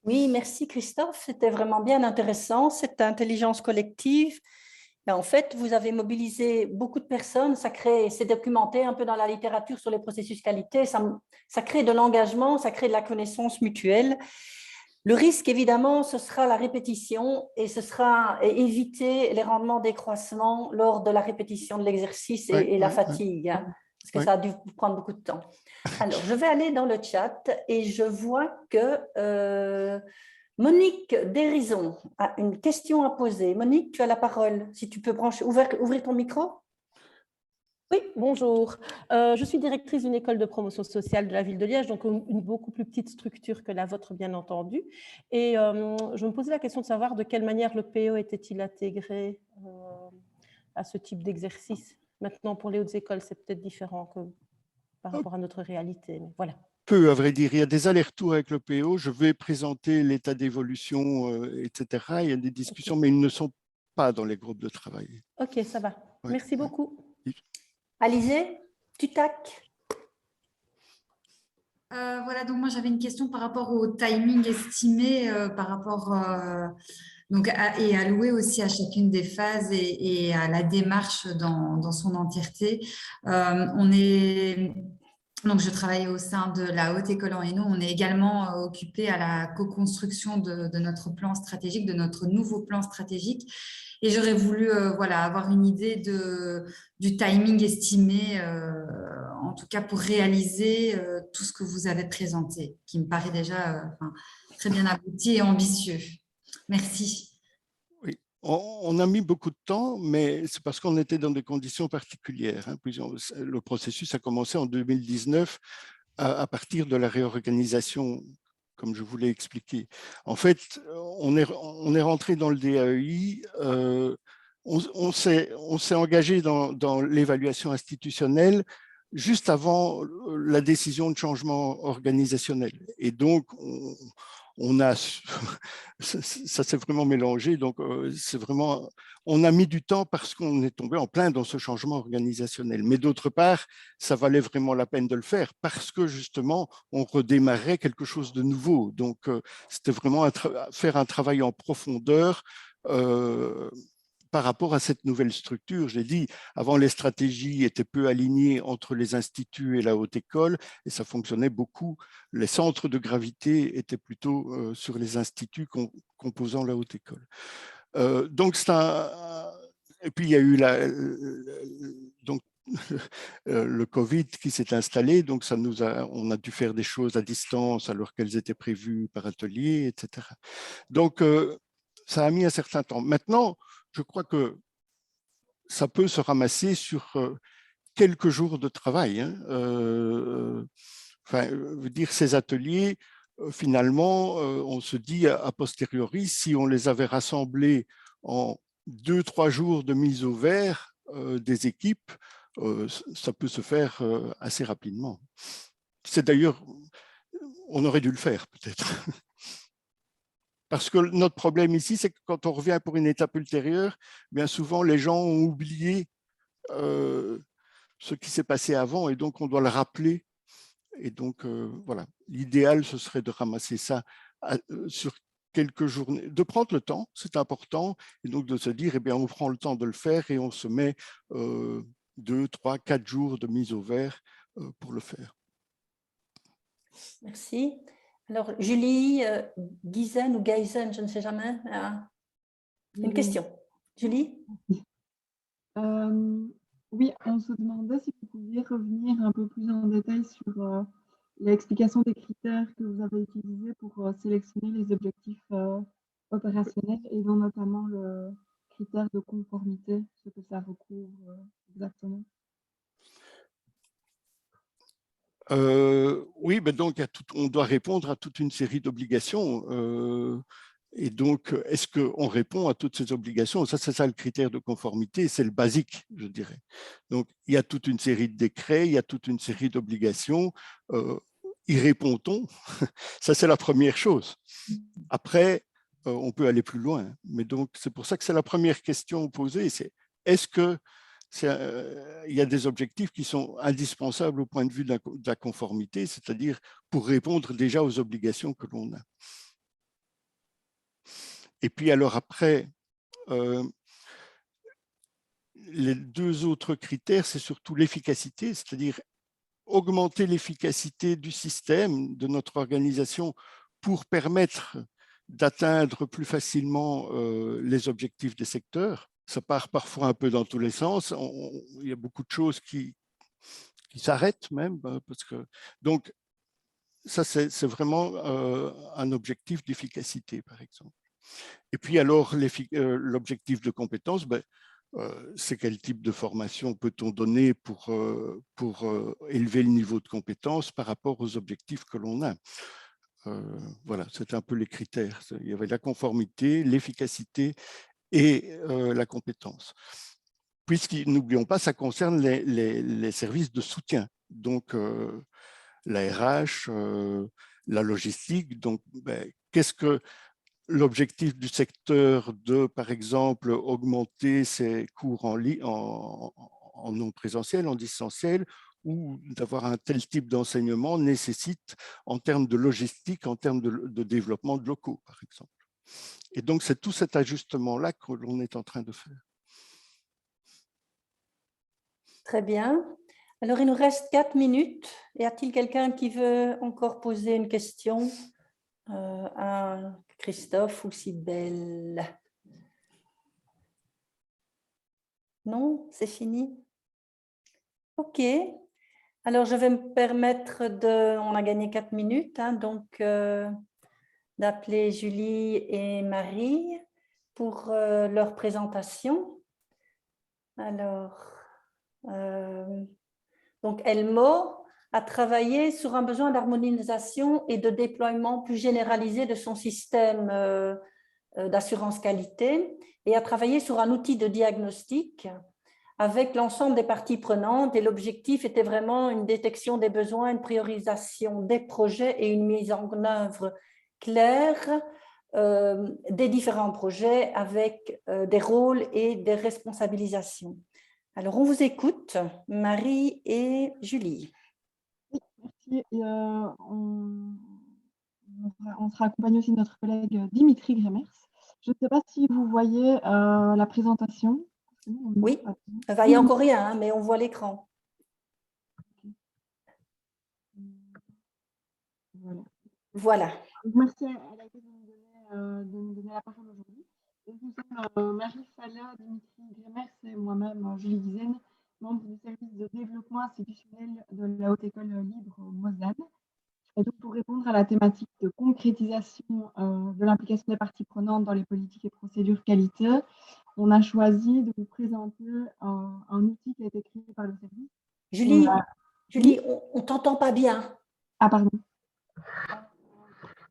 Oui, merci Christophe, c'était vraiment bien intéressant, cette intelligence collective. Et en fait, vous avez mobilisé beaucoup de personnes, c'est documenté un peu dans la littérature sur les processus qualité, ça crée de l'engagement, ça crée de la connaissance mutuelle. Le risque, évidemment, ce sera la répétition et ce sera éviter les rendements décroissements lors de la répétition de l'exercice et la fatigue, hein, parce que ça a dû prendre beaucoup de temps. Alors, je vais aller dans le chat et je vois que Monique Dérison a une question à poser. Monique, tu as la parole. Si tu peux ouvrir ton micro. Oui, bonjour. Je suis directrice d'une école de promotion sociale de la ville de Liège, donc une beaucoup plus petite structure que la vôtre, bien entendu. Et je me posais la question de savoir de quelle manière le PO était-il intégré à ce type d'exercice. Maintenant, pour les hautes écoles, c'est peut-être différent que par rapport à notre réalité. Mais voilà. Peu, à vrai dire. Il y a des allers-retours avec le PO. Je vais présenter l'état d'évolution, etc. Il y a des discussions, mais ils ne sont pas dans les groupes de travail. Ok, ça va. Ouais, Merci beaucoup. Alizé, tu tac. Voilà, donc moi j'avais une question par rapport au timing estimé, par rapport donc et alloué aussi à chacune des phases et à la démarche dans son entièreté. Donc je travaille au sein de la Haute École en Hainaut. On est également occupé à la co-construction de notre plan stratégique, de notre nouveau plan stratégique. Et j'aurais voulu voilà, avoir une idée du timing estimé, en tout cas pour réaliser tout ce que vous avez présenté, qui me paraît déjà très bien abouti et ambitieux. Merci. Oui, on a mis beaucoup de temps, mais c'est parce qu'on était dans des conditions particulières. Hein. Le processus a commencé en 2019 à partir de la réorganisation, comme je vous l'ai expliqué. En fait, on est rentré dans le DAEI, on s'est engagé dans l'évaluation institutionnelle juste avant la décision de changement organisationnel. Et donc, on a, ça s'est vraiment mélangé. Donc, c'est vraiment, on a mis du temps parce qu'on est tombé en plein dans ce changement organisationnel. Mais d'autre part, ça valait vraiment la peine de le faire parce que justement, on redémarrait quelque chose de nouveau. Donc, c'était vraiment faire un travail en profondeur par rapport à cette nouvelle structure. J'ai dit, avant, les stratégies étaient peu alignées entre les instituts et la haute école, et ça fonctionnait beaucoup. Les centres de gravité étaient plutôt sur les instituts composant la haute école. Donc, c'est et puis, il y a eu donc, le Covid qui s'est installé, donc on a dû faire des choses à distance alors qu'elles étaient prévues par atelier, etc. Donc, ça a mis un certain temps. Maintenant, je crois que ça peut se ramasser sur quelques jours de travail. Hein. Dire ces ateliers, finalement, on se dit a posteriori, si on les avait rassemblés en 2-3 jours de mise au vert des équipes, ça peut se faire assez rapidement. C'est d'ailleurs, on aurait dû le faire peut-être. Parce que notre problème ici, c'est que quand on revient pour une étape ultérieure, bien souvent, les gens ont oublié ce qui s'est passé avant et donc on doit le rappeler. Et donc, voilà, l'idéal, ce serait de ramasser ça sur quelques journées, de prendre le temps, c'est important, et donc de se dire, eh bien, on prend le temps de le faire et on se met 2, 3, 4 jours de mise au vert pour le faire. Merci. Alors, Julie, Giesen ou Geisen, je ne sais jamais. Une question. Julie? Oui, on se demandait si vous pouviez revenir un peu plus en détail sur l'explication des critères que vous avez utilisés pour sélectionner les objectifs opérationnels et dont notamment le critère de conformité, ce que ça recouvre exactement. Oui, ben donc on doit répondre à toute une série d'obligations. Et donc, est-ce qu'on répond à toutes ces obligations? Ça, c'est ça le critère de conformité, c'est le basique, je dirais. Donc, il y a toute une série de décrets, il y a toute une série d'obligations. Y répond-on? Ça, c'est la première chose. Après, on peut aller plus loin. Mais donc, c'est pour ça que c'est la première question posée, c'est est-ce que il y a des objectifs qui sont indispensables au point de vue de la conformité, c'est-à-dire pour répondre déjà aux obligations que l'on a. Et puis alors après, les deux autres critères, c'est surtout l'efficacité, c'est-à-dire augmenter l'efficacité du système, de notre organisation, pour permettre d'atteindre plus facilement les objectifs des secteurs. Ça part parfois un peu dans tous les sens. Il y a beaucoup de choses qui s'arrêtent même. Parce que, donc, ça, c'est vraiment un objectif d'efficacité, par exemple. Et puis alors, l'objectif de compétence, c'est quel type de formation peut-on donner pour élever le niveau de compétence par rapport aux objectifs que l'on a. Voilà, c'est un peu les critères. Il y avait la conformité, l'efficacité et la compétence. Puisque, n'oublions pas, ça concerne les services de soutien. donc la RH, la logistique. Donc, qu'est-ce que l'objectif du secteur de, par exemple, augmenter ses cours en non présentiel, en distanciel, ou d'avoir un tel type d'enseignement nécessite en termes de logistique, en termes de développement de locaux, par exemple. Et donc, c'est tout cet ajustement-là que l'on est en train de faire. Très bien. Alors, il nous reste 4 minutes. Y a-t-il quelqu'un qui veut encore poser une question à Christophe ou Cybèle? Non, c'est fini? OK. Alors, je vais me permettre de... On a gagné 4 minutes, hein, donc d'appeler Julie et Marie pour leur présentation. Alors, donc Elmo a travaillé sur un besoin d'harmonisation et de déploiement plus généralisé de son système d'assurance qualité et a travaillé sur un outil de diagnostic avec l'ensemble des parties prenantes, et l'objectif était vraiment une détection des besoins, une priorisation des projets et une mise en œuvre claire des différents projets avec des rôles et des responsabilisations. Alors, on vous écoute, Marie et Julie. Oui, merci. Et, on sera accompagné aussi de notre collègue Dimitri Gremers. Je ne sais pas si vous voyez la présentation. Oui, il n'y a encore rien, hein, mais on voit l'écran. Voilà. Merci à la de nous donner la parole aujourd'hui. Nous sommes Marie Falla, Dimitri Gremers et moi-même, Julie Guizen, membre du service de développement institutionnel de la Haute École Libre Moselle. Et donc, pour répondre à la thématique de concrétisation de l'implication des parties prenantes dans les politiques et procédures qualité, on a choisi de vous présenter un outil qui a été créé par le service. Julie, Julie, on ne t'entend pas bien. Ah, pardon.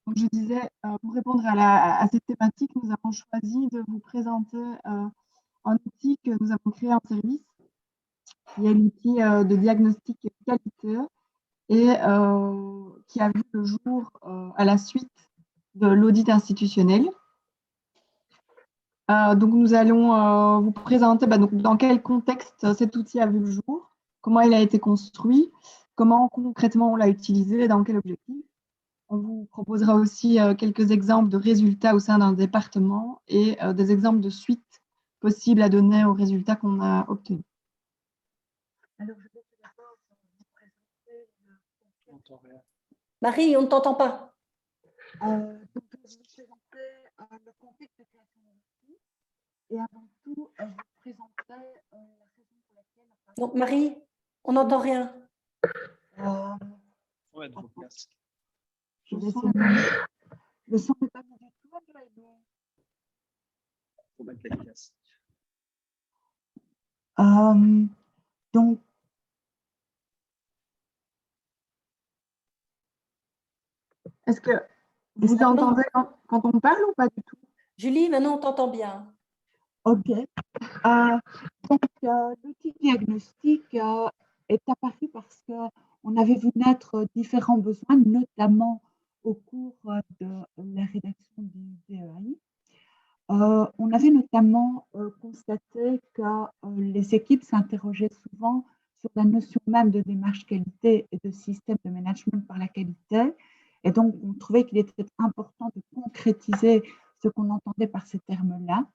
Donc, je disais, pour répondre à cette thématique, nous avons choisi de vous présenter un outil que nous avons créé en service, qui est l'outil de diagnostic qualité et qui a vu le jour à la suite de l'audit institutionnel. Donc, nous allons vous présenter donc, dans quel contexte cet outil a vu le jour, comment il a été construit, comment concrètement on l'a utilisé et dans quel objectif. On vous proposera aussi quelques exemples de résultats au sein d'un département et des exemples de suites possibles à donner aux résultats qu'on a obtenus. Alors, je vais d'abord vous présenter Marie, on ne t'entend pas. Donc, je vais vous présenter le contexte de création de l'outil et avant tout, je vais vous présenter la raison pour laquelle... Donc, Marie, on n'entend rien. Ouais, de vos places. Le son n'est pas du tout. Faut mettre les casques. Donc, est-ce que vous entendez quand on parle ou pas du tout? Julie, maintenant on t'entend bien. Ok. Donc, l'outil diagnostic est apparu parce qu'on avait vu naître différents besoins, notamment au cours de la rédaction du DEI. On avait notamment constaté que les équipes s'interrogeaient souvent sur la notion même de démarche qualité et de système de management par la qualité. Et donc, on trouvait qu'il était important de concrétiser ce qu'on entendait par ces termes-là.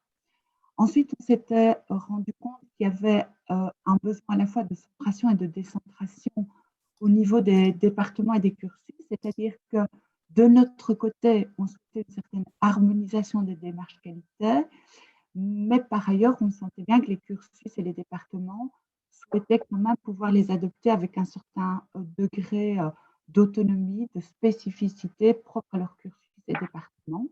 Ensuite, on s'était rendu compte qu'il y avait un besoin à la fois de centration et de décentration au niveau des départements et des cursus, c'est-à-dire que de notre côté, on souhaitait une certaine harmonisation des démarches qualité, mais par ailleurs, on sentait bien que les cursus et les départements souhaitaient quand même pouvoir les adopter avec un certain degré d'autonomie, de spécificité propre à leur cursus et départements.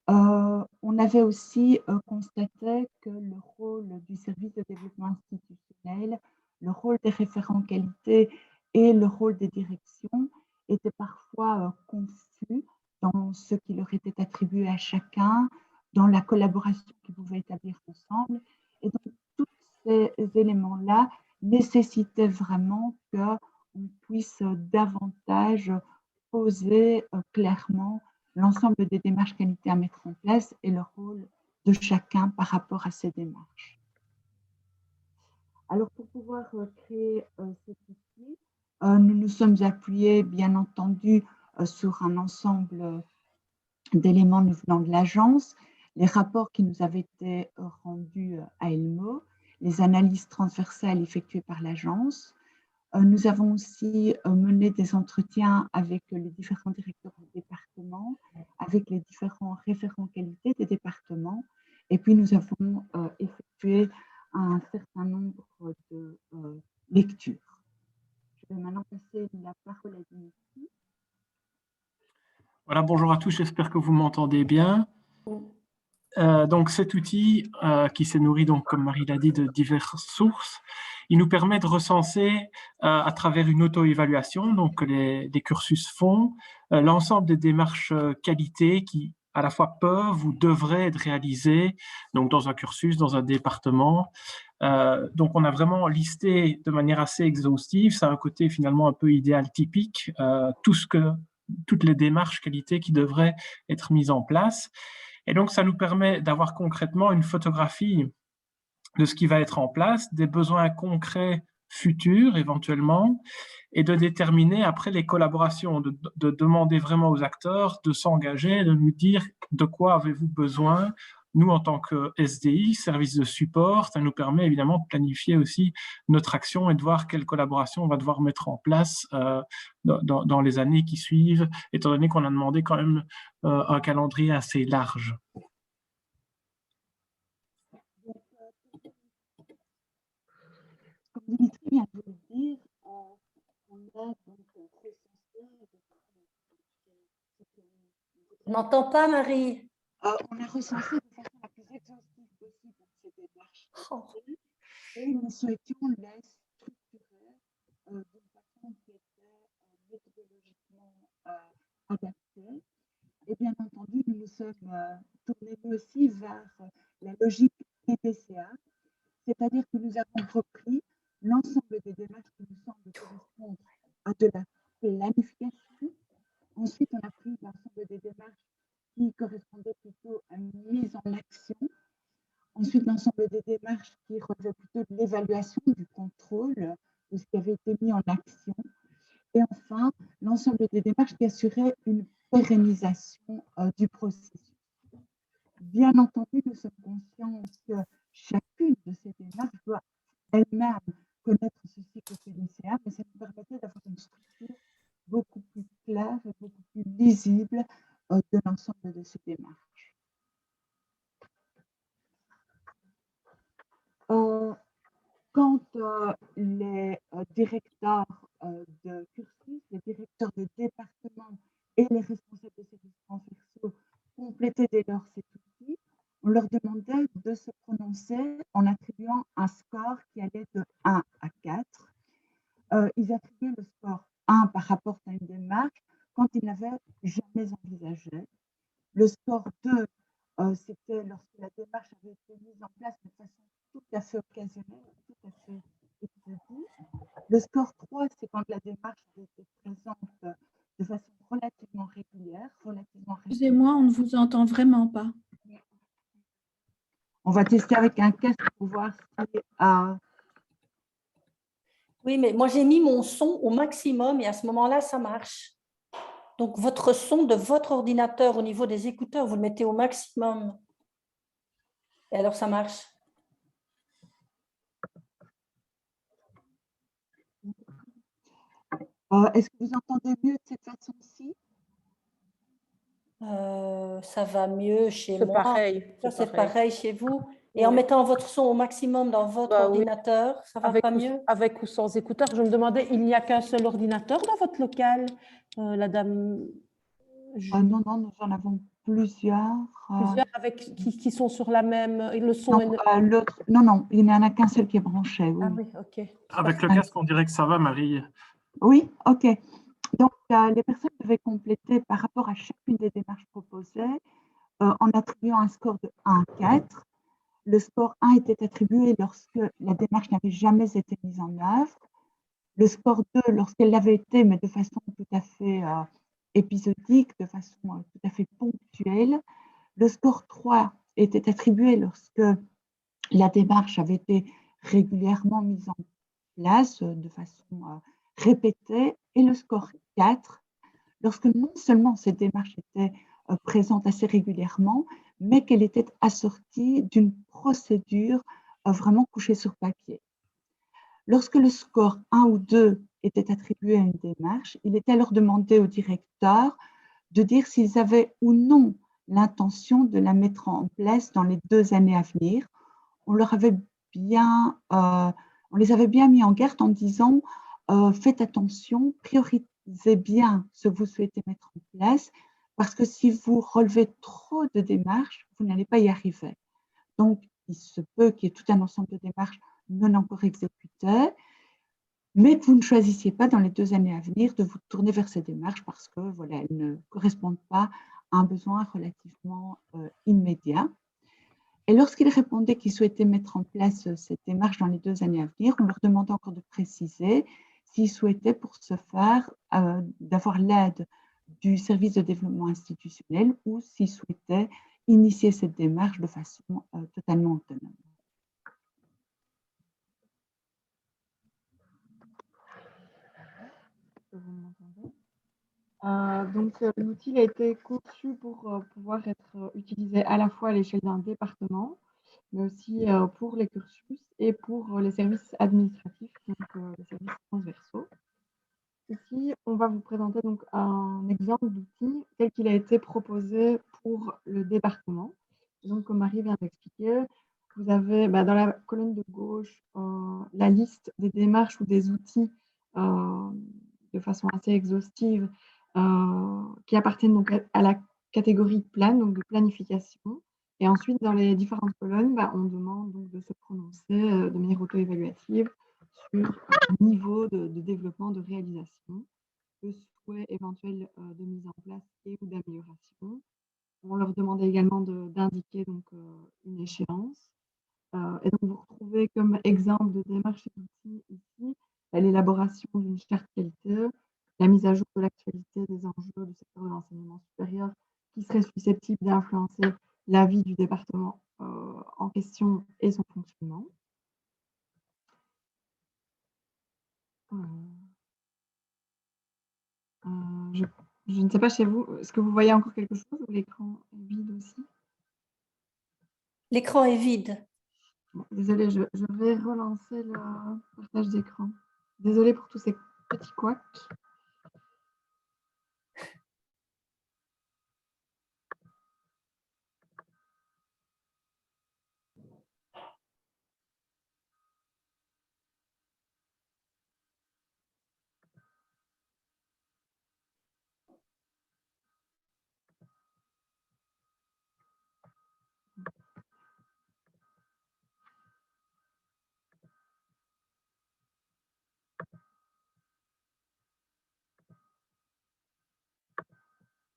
On avait aussi constaté que le rôle du service de développement institutionnel, le rôle des référents qualité et le rôle des directions étaient parfois confus dans ce qui leur était attribué à chacun, dans la collaboration qu'ils pouvaient établir ensemble. Et donc, tous ces éléments-là nécessitait vraiment qu'on puisse davantage poser clairement l'ensemble des démarches qualité à mettre en place et le rôle de chacun par rapport à ces démarches. Alors, pour pouvoir créer cet outil, nous nous sommes appuyés, bien entendu, sur un ensemble d'éléments nous venant de l'agence, les rapports qui nous avaient été rendus à Elmo, les analyses transversales effectuées par l'agence. Nous avons aussi mené des entretiens avec les différents directeurs du département, avec les différents référents qualité des départements, et puis nous avons effectué un certain nombre de lectures. Je vais maintenant passer la parole à Dimitri. Voilà, bonjour à tous, j'espère que vous m'entendez bien. Donc cet outil qui s'est nourri, donc, comme Marie l'a dit, de diverses sources, il nous permet de recenser à travers une auto-évaluation, donc que les cursus font, l'ensemble des démarches qualité qui à la fois peuvent ou devraient être réalisées donc dans un cursus, dans un département. Donc on a vraiment listé de manière assez exhaustive, ça a un côté finalement un peu idéal typique, toutes les démarches qualité qui devraient être mises en place. Et donc, ça nous permet d'avoir concrètement une photographie de ce qui va être en place, des besoins concrets futurs éventuellement, et de déterminer après les collaborations, de demander vraiment aux acteurs de s'engager, de nous dire de quoi avez-vous besoin. Nous, en tant que SDI, service de support, ça nous permet évidemment de planifier aussi notre action et de voir quelle collaboration on va devoir mettre en place dans les années qui suivent, étant donné qu'on a demandé quand même un calendrier assez large. Comme Dimitri vient de le dire, on a donc Je n'entends pas, Marie. on a recensé de façon la plus exhaustive possible ces démarches et nous souhaitions les structurer d'une façon qui était méthodologiquement adaptée. Et bien entendu, nous nous sommes tournés aussi vers la logique PPCA, c'est-à-dire que nous avons repris l'ensemble des démarches qui nous semblent correspondre à de la planification. Ensuite, on a pris l'ensemble des démarches qui correspondaient plutôt à une mise en action. Ensuite, l'ensemble des démarches qui relevaient plutôt de l'évaluation, du contrôle de ce qui avait été mis en action. Et enfin, l'ensemble des démarches qui assuraient une pérennisation du processus. Bien entendu, nous sommes conscients que chacune de ces démarches doit elle-même connaître ce cycle PDCA, mais ça nous permettait d'avoir une structure beaucoup plus claire et beaucoup plus lisible de l'ensemble de ces démarches. Quand les directeurs de cursus, les directeurs de département et les responsables de services transversaux complétaient dès lors cet outil, on leur demandait de se prononcer en attribuant un score qui allait de 1 à 4. Ils attribuaient le score 1 par rapport à une démarche quand ils n'avaient jamais envisagé. Le score 2, c'était lorsque la démarche avait été mise en place de façon tout à fait occasionnelle, tout à fait épisodique. Le score 3, c'est quand la démarche avait été présente de façon relativement régulière. Excusez-moi, on ne vous entend vraiment pas. On va tester avec un casque pour voir si... Oui, mais moi, j'ai mis mon son au maximum et à ce moment-là, ça marche. Donc, votre son de votre ordinateur au niveau des écouteurs, vous le mettez au maximum. Et alors, ça marche. Est-ce que vous entendez mieux de cette façon-ci? Ça va mieux chez moi. Pareil. C'est pareil chez vous. Et en mettant votre son au maximum dans votre ordinateur, ça va pas mieux? Avec ou sans écouteurs. Je me demandais, il n'y a qu'un seul ordinateur dans votre local, la dame? Non, nous en avons plusieurs. Plusieurs qui sont sur la même... Le son non, il n'y en a qu'un seul qui est branché. Oui. Ah oui, ok. Avec le casque, on dirait que ça va, Marie. Oui, ok. Donc, les personnes devaient compléter par rapport à chacune des démarches proposées en attribuant un score de 1 à 4. le score 1 était attribué lorsque la démarche n'avait jamais été mise en œuvre, le score 2 lorsqu'elle l'avait été, mais de façon tout à fait épisodique, de façon tout à fait ponctuelle. Le score 3 était attribué lorsque la démarche avait été régulièrement mise en place de façon répétée. Et le score 4, lorsque non seulement cette démarche était présente assez régulièrement, mais qu'elle était assortie d'une procédure vraiment couchée sur papier. Lorsque le score 1 ou 2 était attribué à une démarche, il était alors demandé au directeur de dire s'ils avaient ou non l'intention de la mettre en place dans les 2 années à venir. On les avait bien mis en garde en disant faites attention, priorisez bien ce que vous souhaitez mettre en place, parce que si vous relevez trop de démarches, vous n'allez pas y arriver. Donc, il se peut qu'il y ait tout un ensemble de démarches non encore exécutées, mais que vous ne choisissiez pas dans les 2 années à venir de vous tourner vers ces démarches parce que voilà, elles ne correspondent pas à un besoin relativement immédiat. Et lorsqu'ils répondaient qu'ils souhaitaient mettre en place cette démarche dans les 2 années à venir, on leur demandait encore de préciser s'ils souhaitaient pour ce faire d'avoir l'aide du service de développement institutionnel ou s'ils souhaitaient initier cette démarche de façon totalement autonome. Donc, l'outil a été conçu pour pouvoir être utilisé à la fois à l'échelle d'un département, mais aussi pour les cursus et pour les services administratifs, donc les services transversaux. Ici, on va vous présenter donc un exemple d'outil tel qu'il a été proposé pour le département. Et donc, comme Marie vient d'expliquer, vous avez dans la colonne de gauche la liste des démarches ou des outils de façon assez exhaustive qui appartiennent donc à la catégorie plan, donc de planification. Et ensuite, dans les différentes colonnes, on demande donc de se prononcer de manière auto-évaluative sur le niveau de développement, de réalisation, le souhait éventuel de mise en place et ou d'amélioration. On leur demandait également d'indiquer donc une échéance. Et donc, vous retrouvez comme exemple de démarche et d'outils ici l'élaboration d'une charte qualité, la mise à jour de l'actualité des enjeux du secteur de l'enseignement supérieur qui serait susceptible d'influencer la vie du département en question et son fonctionnement. Je ne sais pas chez vous, est-ce que vous voyez encore quelque chose ou l'écran est vide aussi? L'écran est vide. Bon, désolée, je vais relancer le partage d'écran. Désolée pour tous ces petits couacs.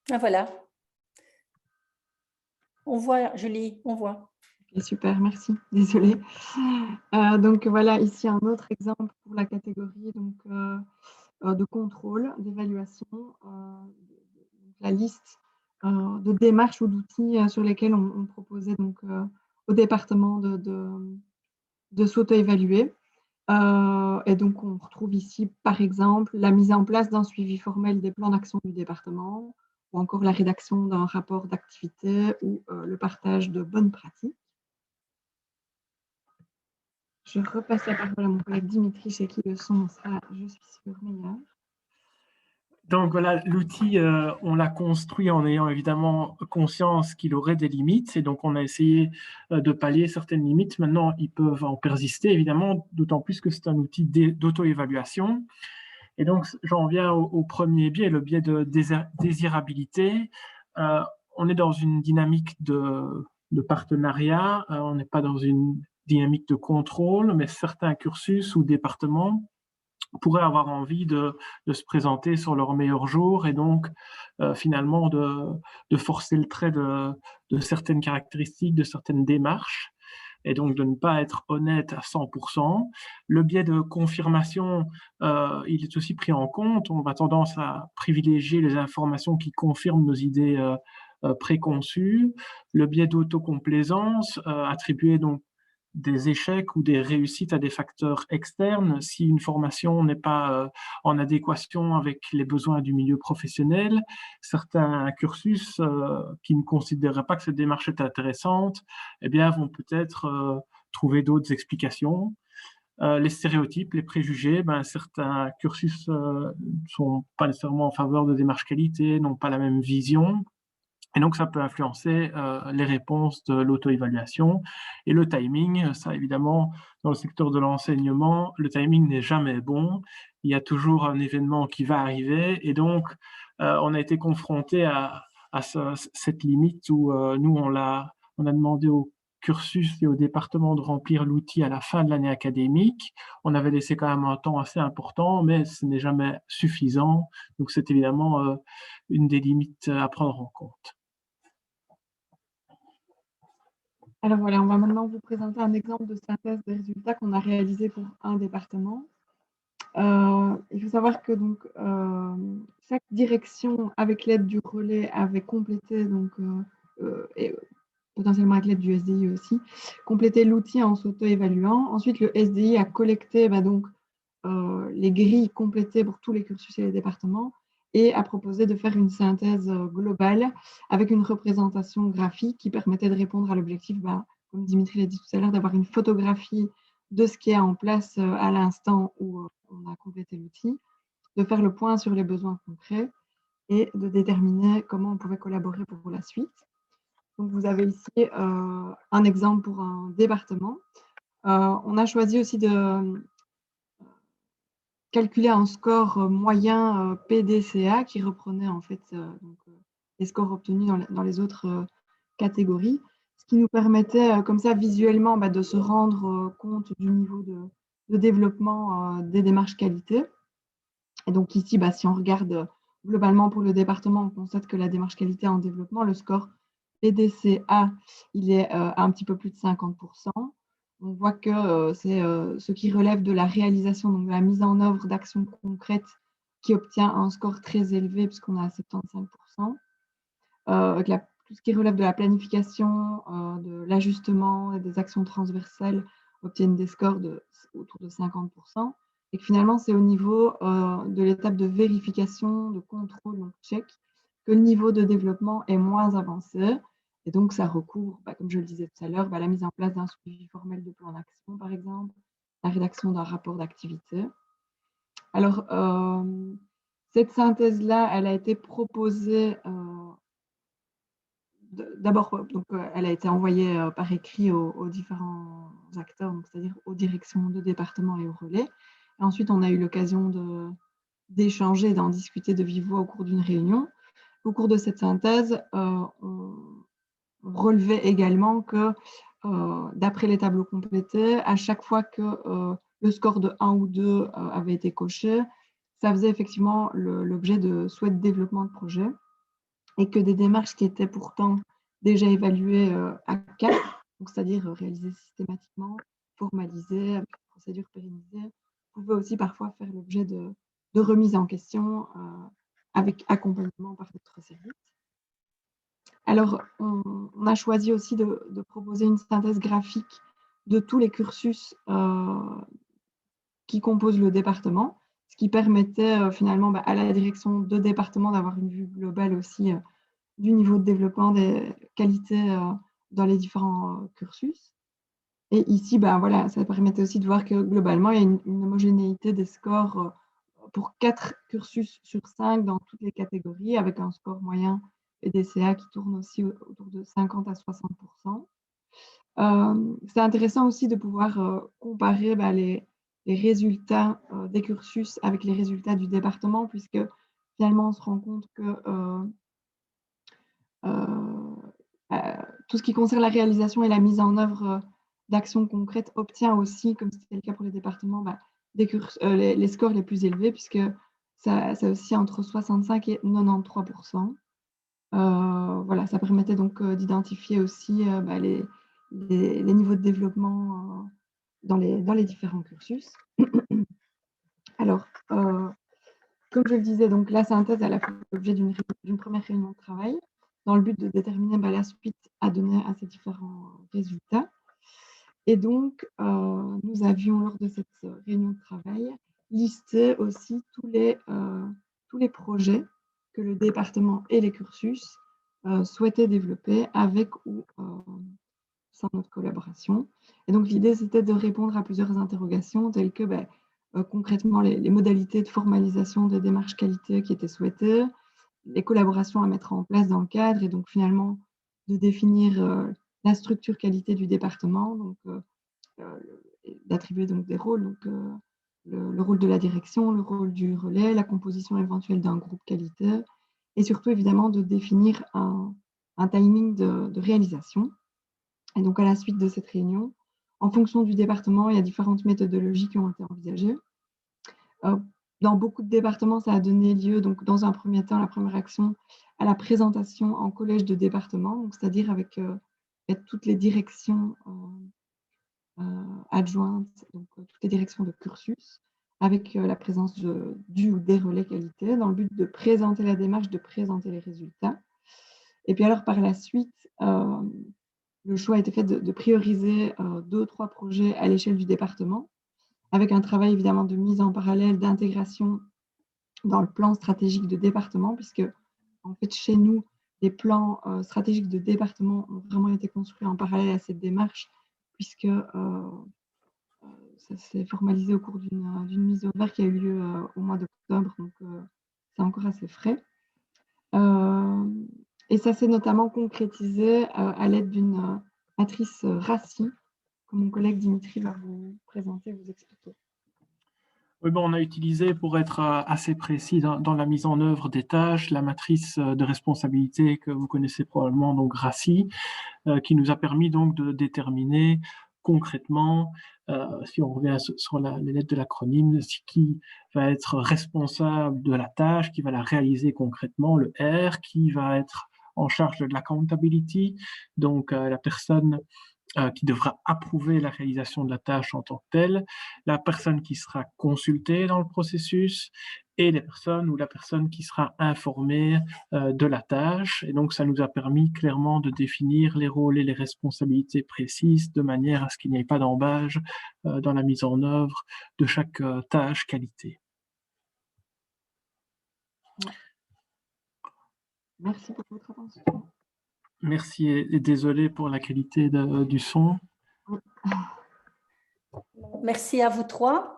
Ah, voilà. On voit, Julie, on voit. Okay, super, merci. Désolée. Donc voilà, ici un autre exemple pour la catégorie donc, de contrôle, d'évaluation, la liste de démarches ou d'outils sur lesquels on proposait donc, au département de s'auto-évaluer. Et donc, on retrouve ici, par exemple, la mise en place d'un suivi formel des plans d'action du département, ou encore la rédaction d'un rapport d'activité ou le partage de bonnes pratiques. Je repasse la parole à mon collègue Dimitri, chez qui le son sera, je suis sûre, meilleur. Donc voilà, l'outil, on l'a construit en ayant évidemment conscience qu'il aurait des limites, et donc on a essayé de pallier certaines limites. Maintenant, ils peuvent en persister, évidemment, d'autant plus que c'est un outil d'auto-évaluation. Et donc, j'en viens au premier biais, le biais de désirabilité. On est dans une dynamique de partenariat, on n'est pas dans une dynamique de contrôle, mais certains cursus ou départements pourraient avoir envie de se présenter sur leur meilleur jour et donc finalement de forcer le trait de certaines caractéristiques, de certaines démarches. et donc de ne pas être honnête à 100%. Le biais de confirmation, il est aussi pris en compte. On a tendance à privilégier les informations qui confirment nos idées préconçues. Le biais d'autocomplaisance, attribuer donc des échecs ou des réussites à des facteurs externes si une formation n'est pas en adéquation avec les besoins du milieu professionnel. Certains cursus qui ne considéreraient pas que cette démarche est intéressante, eh bien, vont peut-être trouver d'autres explications. Les stéréotypes, les préjugés, certains cursus ne sont pas nécessairement en faveur de démarche qualité, n'ont pas la même vision. Et donc, ça peut influencer les réponses de l'auto-évaluation. Et le timing, ça évidemment, dans le secteur de l'enseignement, le timing n'est jamais bon. Il y a toujours un événement qui va arriver. Et donc, on a été confronté à cette limite où nous, on a demandé au cursus et au département de remplir l'outil à la fin de l'année académique. On avait laissé quand même un temps assez important, mais ce n'est jamais suffisant. Donc, c'est évidemment une des limites à prendre en compte. Alors voilà, on va maintenant vous présenter un exemple de synthèse des résultats qu'on a réalisé pour un département. Il faut savoir que donc, chaque direction, avec l'aide du relais, avait complété, donc, et potentiellement avec l'aide du SDI aussi, complété l'outil en s'auto-évaluant. Ensuite, le SDI a collecté donc, les grilles complétées pour tous les cursus et les départements et a proposé de faire une synthèse globale avec une représentation graphique qui permettait de répondre à l'objectif, comme Dimitri l'a dit tout à l'heure, d'avoir une photographie de ce qui est en place à l'instant où on a complété l'outil, de faire le point sur les besoins concrets et de déterminer comment on pouvait collaborer pour la suite. Donc, vous avez ici un exemple pour un département. On a choisi aussi de calculer un score moyen PDCA qui reprenait en fait donc, les scores obtenus dans les autres catégories, ce qui nous permettait comme ça visuellement de se rendre compte du niveau de développement des démarches qualité. Et donc ici, si on regarde globalement pour le département, on constate que la démarche qualité en développement, le score PDCA, il est à un petit peu plus de 50%. On voit que c'est ce qui relève de la réalisation, donc de la mise en œuvre d'actions concrètes qui obtient un score très élevé puisqu'on a 75%. Tout ce qui relève de la planification, de l'ajustement et des actions transversales obtiennent des scores autour de 50%. Et que finalement, c'est au niveau de l'étape de vérification, de contrôle, donc check, que le niveau de développement est moins avancé. Et donc, ça recouvre, comme je le disais tout à l'heure, la mise en place d'un suivi formel de plan d'action, par exemple, la rédaction d'un rapport d'activité. Alors, cette synthèse-là, elle a été proposée, d'abord, elle a été envoyée par écrit aux différents acteurs, c'est-à-dire aux directions de département et au relais. Et ensuite, on a eu l'occasion d'échanger, d'en discuter de vive voix au cours d'une réunion. Au cours de cette synthèse, on relevait également que, d'après les tableaux complétés, à chaque fois que le score de 1 ou 2 avait été coché, ça faisait effectivement l'objet de souhaits de développement de projet et que des démarches qui étaient pourtant déjà évaluées à 4, c'est-à-dire réalisées systématiquement, formalisées, avec une procédure pérennisée, pouvaient aussi parfois faire l'objet de remise en question avec accompagnement par notre service. Alors, on a choisi aussi de proposer une synthèse graphique de tous les cursus qui composent le département, ce qui permettait finalement à la direction de département d'avoir une vue globale aussi du niveau de développement des qualités dans les différents cursus. Et ici, voilà, ça permettait aussi de voir que globalement, il y a une homogénéité des scores pour 4 cursus sur 5 dans toutes les catégories, avec un score moyen PDCA qui tourne aussi autour de 50 à 60%. C'est intéressant aussi de pouvoir comparer les résultats des cursus avec les résultats du département, puisque finalement, on se rend compte que tout ce qui concerne la réalisation et la mise en œuvre d'actions concrètes obtient aussi, comme c'était le cas pour les départements, les scores les plus élevés, puisque ça aussi entre 65 et 93%. Voilà, ça permettait donc d'identifier aussi les niveaux de développement dans les différents cursus. Alors, comme je le disais, donc la synthèse elle a fait l'objet d'une première réunion de travail dans le but de déterminer la suite à donner à ces différents résultats. Et donc, nous avions, lors de cette réunion de travail, listé aussi tous les projets que le département et les cursus souhaitaient développer avec ou sans notre collaboration. Et donc, l'idée, c'était de répondre à plusieurs interrogations telles que concrètement les modalités de formalisation des démarches qualité qui étaient souhaitées, les collaborations à mettre en place dans le cadre et donc finalement de définir la structure qualité du département, donc d'attribuer donc des rôles, donc le rôle de la direction, le rôle du relais, la composition éventuelle d'un groupe qualité et surtout évidemment de définir un timing de réalisation. Et donc à la suite de cette réunion, en fonction du département, il y a différentes méthodologies qui ont été envisagées. Dans beaucoup de départements, ça a donné lieu, donc dans un premier temps, la première action, à la présentation en collège de département, c'est-à-dire avec toutes les directions adjointes, donc toutes les directions de cursus, avec la présence du ou des relais qualité, dans le but de présenter la démarche, de présenter les résultats. Et puis alors, par la suite, le choix a été fait de prioriser 2 ou 3 projets à l'échelle du département, avec un travail évidemment de mise en parallèle, d'intégration dans le plan stratégique de département, puisque en fait chez nous, les plans stratégiques de département ont vraiment été construits en parallèle à cette démarche, puisque ça s'est formalisé au cours d'une mise au vert qui a eu lieu au mois d'octobre, donc c'est encore assez frais. Et ça s'est notamment concrétisé à l'aide d'une matrice RACI, que mon collègue Dimitri va vous présenter, vous expliquer. Oui, bon, on a utilisé, pour être assez précis dans la mise en œuvre des tâches, la matrice de responsabilité que vous connaissez probablement, donc RACI, qui nous a permis donc de déterminer concrètement, si on revient sur les lettres de l'acronyme, qui va être responsable de la tâche, qui va la réaliser concrètement, le R, qui va être en charge de l'accountability, donc la personne qui devra approuver la réalisation de la tâche en tant que telle, la personne qui sera consultée dans le processus et les personnes ou la personne qui sera informée de la tâche. Et donc, ça nous a permis clairement de définir les rôles et les responsabilités précises de manière à ce qu'il n'y ait pas d'embâge dans la mise en œuvre de chaque tâche qualité. Merci pour votre attention. Merci et désolé pour la qualité du son. Merci à vous trois.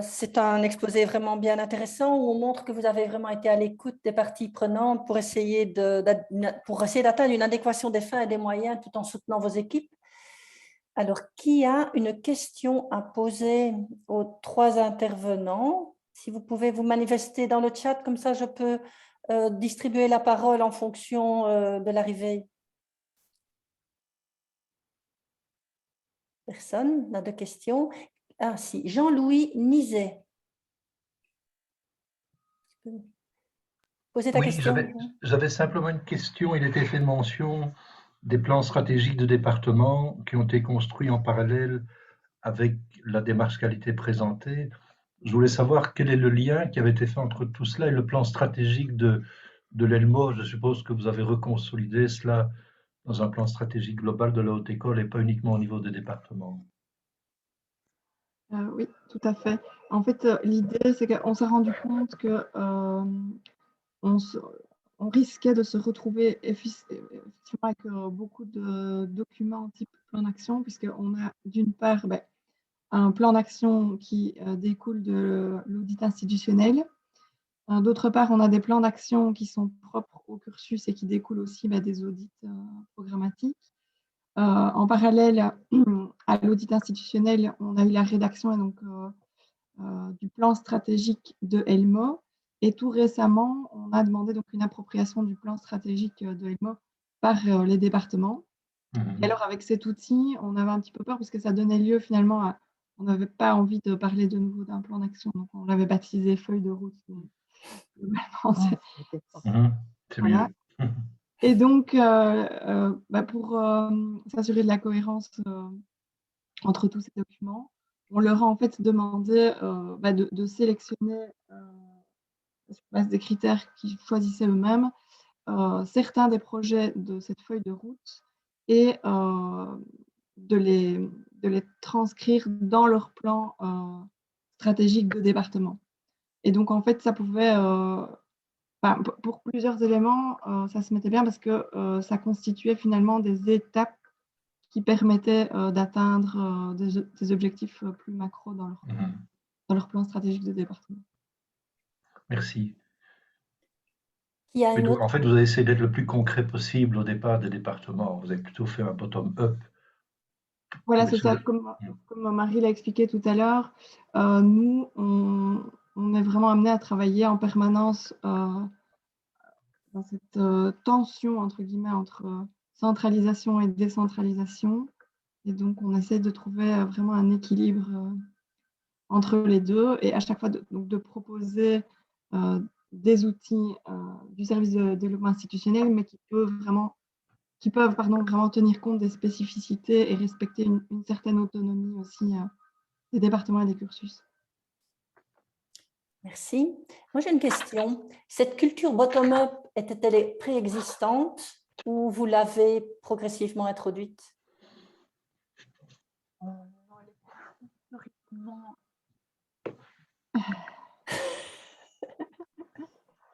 C'est un exposé vraiment bien intéressant où on montre que vous avez vraiment été à l'écoute des parties prenantes pour essayer d'atteindre une adéquation des fins et des moyens tout en soutenant vos équipes. Alors, qui a une question à poser aux 3 intervenants? Si vous pouvez vous manifester dans le chat, comme ça je peux distribuer la parole en fonction de l'arrivée. Personne n'a de questions. Ah si, Jean-Louis Nizet. Posez ta question. J'avais simplement une question. Il était fait mention des plans stratégiques de département qui ont été construits en parallèle avec la démarche qualité présentée. Je voulais savoir quel est le lien qui avait été fait entre tout cela et le plan stratégique de l'ELMO. Je suppose que vous avez reconsolidé cela dans un plan stratégique global de la haute école et pas uniquement au niveau des départements. Oui, tout à fait. En fait, l'idée, c'est qu'on s'est rendu compte que on risquait de se retrouver effectivement avec beaucoup de documents type plan d'action, puisqu'on a d'une part un plan d'action qui découle de l'audit institutionnel. D'autre part, on a des plans d'action qui sont propres au cursus et qui découlent aussi des audits programmatiques. En parallèle à l'audit institutionnel, on a eu la rédaction et donc, du plan stratégique de ELMO. Et tout récemment, on a demandé donc une appropriation du plan stratégique de ELMO par les départements. Et alors, avec cet outil, on avait un petit peu peur parce que ça donnait lieu finalement à… On n'avait pas envie de parler de nouveau d'un plan d'action, donc on l'avait baptisé feuille de route. C'est mieux. Et donc, pour s'assurer de la cohérence entre tous ces documents, on leur a en fait demandé de sélectionner sur base des critères qu'ils choisissaient eux-mêmes certains des projets de cette feuille de route et de les transcrire dans leur plan stratégique de département. Et donc, en fait, ça pouvait, pour plusieurs éléments, ça se mettait bien parce que ça constituait finalement des étapes qui permettaient d'atteindre des objectifs plus macro dans leur plan stratégique de département. Merci. Il y a une Donc, autre... en fait, vous avez essayé d'être le plus concret possible au départ des départements. Vous avez plutôt fait un bottom-up. Voilà, c'est ça. Comme Marie l'a expliqué tout à l'heure, nous, on est vraiment amené à travailler en permanence dans cette tension, entre guillemets, entre centralisation et décentralisation. Et donc, on essaie de trouver vraiment un équilibre entre les deux et à chaque fois de proposer des outils du service de développement institutionnel, mais qui peuvent vraiment tenir compte des spécificités et respecter une certaine autonomie aussi des départements et des cursus. Merci. Moi, j'ai une question. Cette culture bottom-up était-elle préexistante ou vous l'avez progressivement introduite? Historiquement,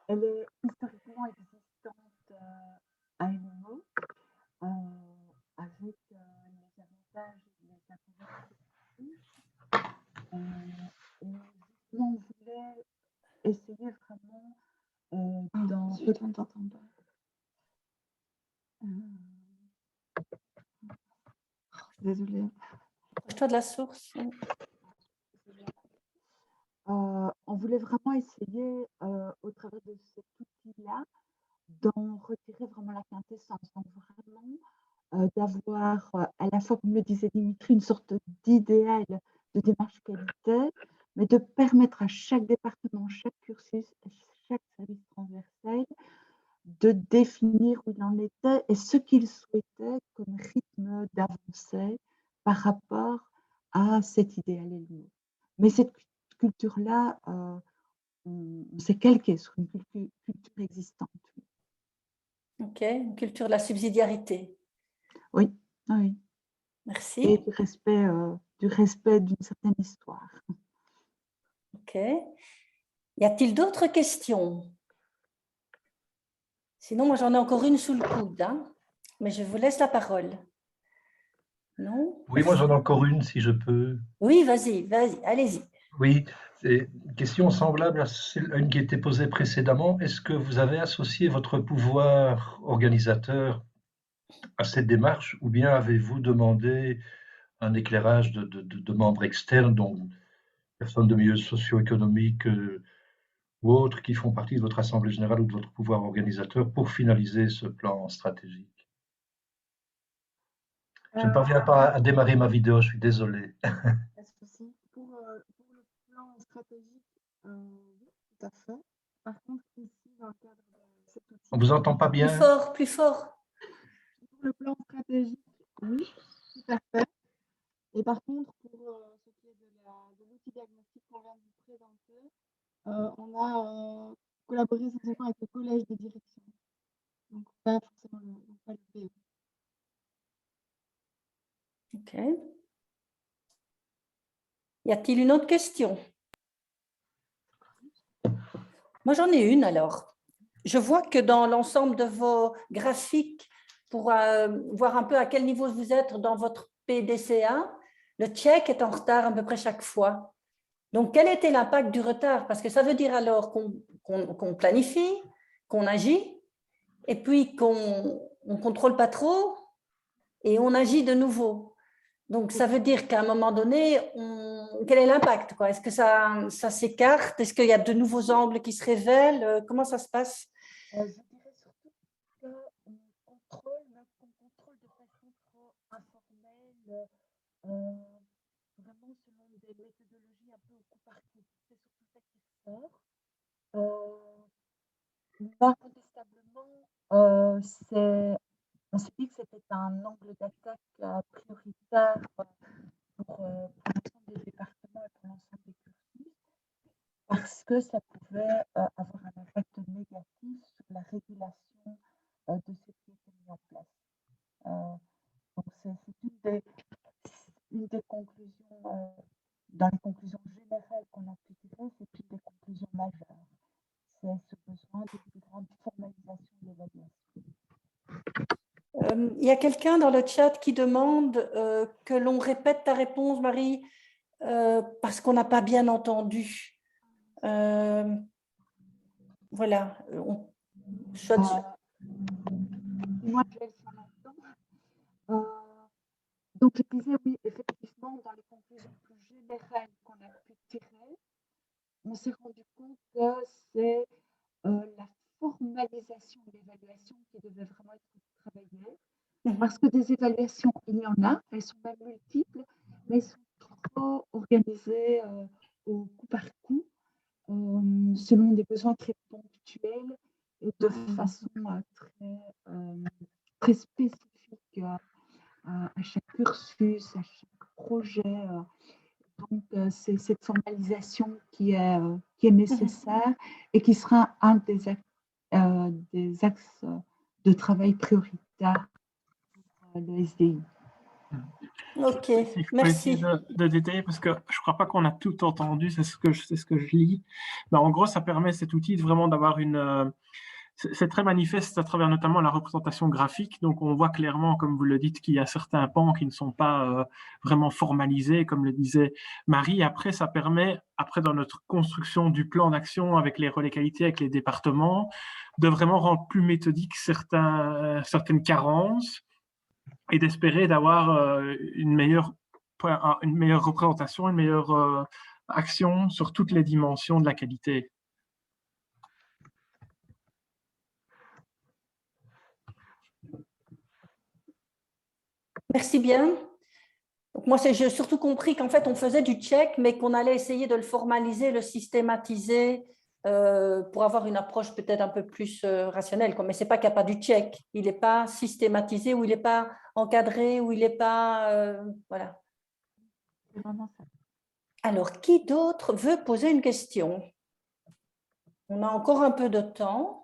elle est historiquement existante à NMO, avec les avantages et les inconvénients. On voulait essayer vraiment dans... Je t'entends pas. Désolée. Toi de la source. On voulait vraiment essayer, au travers de cet outil-là, d'en retirer vraiment la quintessence. Donc vraiment d'avoir à la fois, comme le disait Dimitri, une sorte d'idéal de démarche qualité, mais de permettre à chaque département, chaque cursus, chaque service transversal de définir où il en était et ce qu'il souhaitait comme rythme d'avancée par rapport à cet idéal élevé. Mais cette culture-là, c'est calqué sur une culture existante. Ok, une culture de la subsidiarité. Oui, oui. Merci. Et du respect d'une certaine histoire. Ok. Y a-t-il d'autres questions? Sinon, moi, j'en ai encore une sous le coude, hein, mais je vous laisse la parole. Non? Oui, moi j'en ai encore une, si je peux. Oui, vas-y, allez-y. Oui, c'est une question semblable à une qui a été posée précédemment. Est-ce que vous avez associé votre pouvoir organisateur à cette démarche ou bien avez-vous demandé un éclairage de membres externes, donc personnes de milieux socio-économiques ou autres qui font partie de votre assemblée générale ou de votre pouvoir organisateur pour finaliser ce plan stratégique? Je ne parviens pas à démarrer ma vidéo, je suis désolé. Pour le plan stratégique, oui, tout à fait. Par contre, ici, dans le cadre de cet outil... On ne vous entend pas bien? Plus fort, plus fort. Pour le plan stratégique, oui, tout à fait. Et par contre, pour ce qui est de l'outil diagnostic qu'on vient de vous présenter, on a collaboré essentiellement avec le collège de direction. Donc, pas forcément pas le PO. Ok. Y a-t-il une autre question? Moi, j'en ai une alors. Je vois que dans l'ensemble de vos graphiques, pour voir un peu à quel niveau vous êtes dans votre PDCA, le tchèque est en retard à peu près chaque fois. Donc, quel était l'impact du retard? Parce que ça veut dire alors qu'on planifie, qu'on agit, et puis qu'on ne contrôle pas trop, et on agit de nouveau. Donc, ça veut dire qu'à un moment donné, quel est l'impact? Est-ce que ça s'écarte? Est-ce qu'il y a de nouveaux angles qui se révèlent? Comment ça se passe? Je dirais surtout qu'on contrôle, mais qu'on contrôle de façon trop informelle, vraiment selon des méthodologies un peu au coup par coup. C'est surtout ça qui ressort. Incontestablement, on s'est dit que c'était un angle d'attaque prioritaire pour l'ensemble des départements et pour l'ensemble des cursus, parce que ça pouvait avoir un impact négatif sur la régulation de ce qui était mis en place. Donc c'est une des conclusions, dans les conclusions générales qu'on a pu tirer, c'est une des conclusions majeures. C'est ce besoin de plus grande formalisation de l'évaluation. Il y a quelqu'un dans le chat qui demande que l'on répète ta réponse, Marie, parce qu'on n'a pas bien entendu. Voilà. Moi, je laisse en même temps. Donc, je disais, oui, effectivement, dans les conclusions plus générales qu'on a pu tirer, on s'est rendu compte que c'est la formalisation de l'évaluation qui devait vraiment être travaillée. Parce que des évaluations, il y en a, elles sont même multiples, mais elles sont trop organisées au coup par coup, selon des besoins très ponctuels et de façon très spécifique à chaque cursus, à chaque projet. Donc, c'est cette formalisation qui est nécessaire et qui sera un des axes de travail prioritaires pour le SDI. Ok, Il faut essayer de détailler parce que je ne crois pas qu'on a tout entendu, c'est ce que je lis. Mais en gros, ça permet cet outil vraiment d'avoir une... c'est très manifeste à travers notamment la représentation graphique. Donc, on voit clairement, comme vous le dites, qu'il y a certains pans qui ne sont pas vraiment formalisés, comme le disait Marie. Après, ça permet, dans notre construction du plan d'action avec les relais qualité, avec les départements, de vraiment rendre plus méthodique certaines carences et d'espérer d'avoir une meilleure représentation, une meilleure action sur toutes les dimensions de la qualité. Merci bien. Donc moi, j'ai surtout compris qu'en fait, on faisait du check, mais qu'on allait essayer de le formaliser, le systématiser pour avoir une approche peut-être un peu plus rationnelle. Mais ce n'est pas qu'il n'y a pas du check. Il n'est pas systématisé ou il n'est pas encadré ou il n'est pas... voilà. Alors, qui d'autre veut poser une question? On a encore un peu de temps.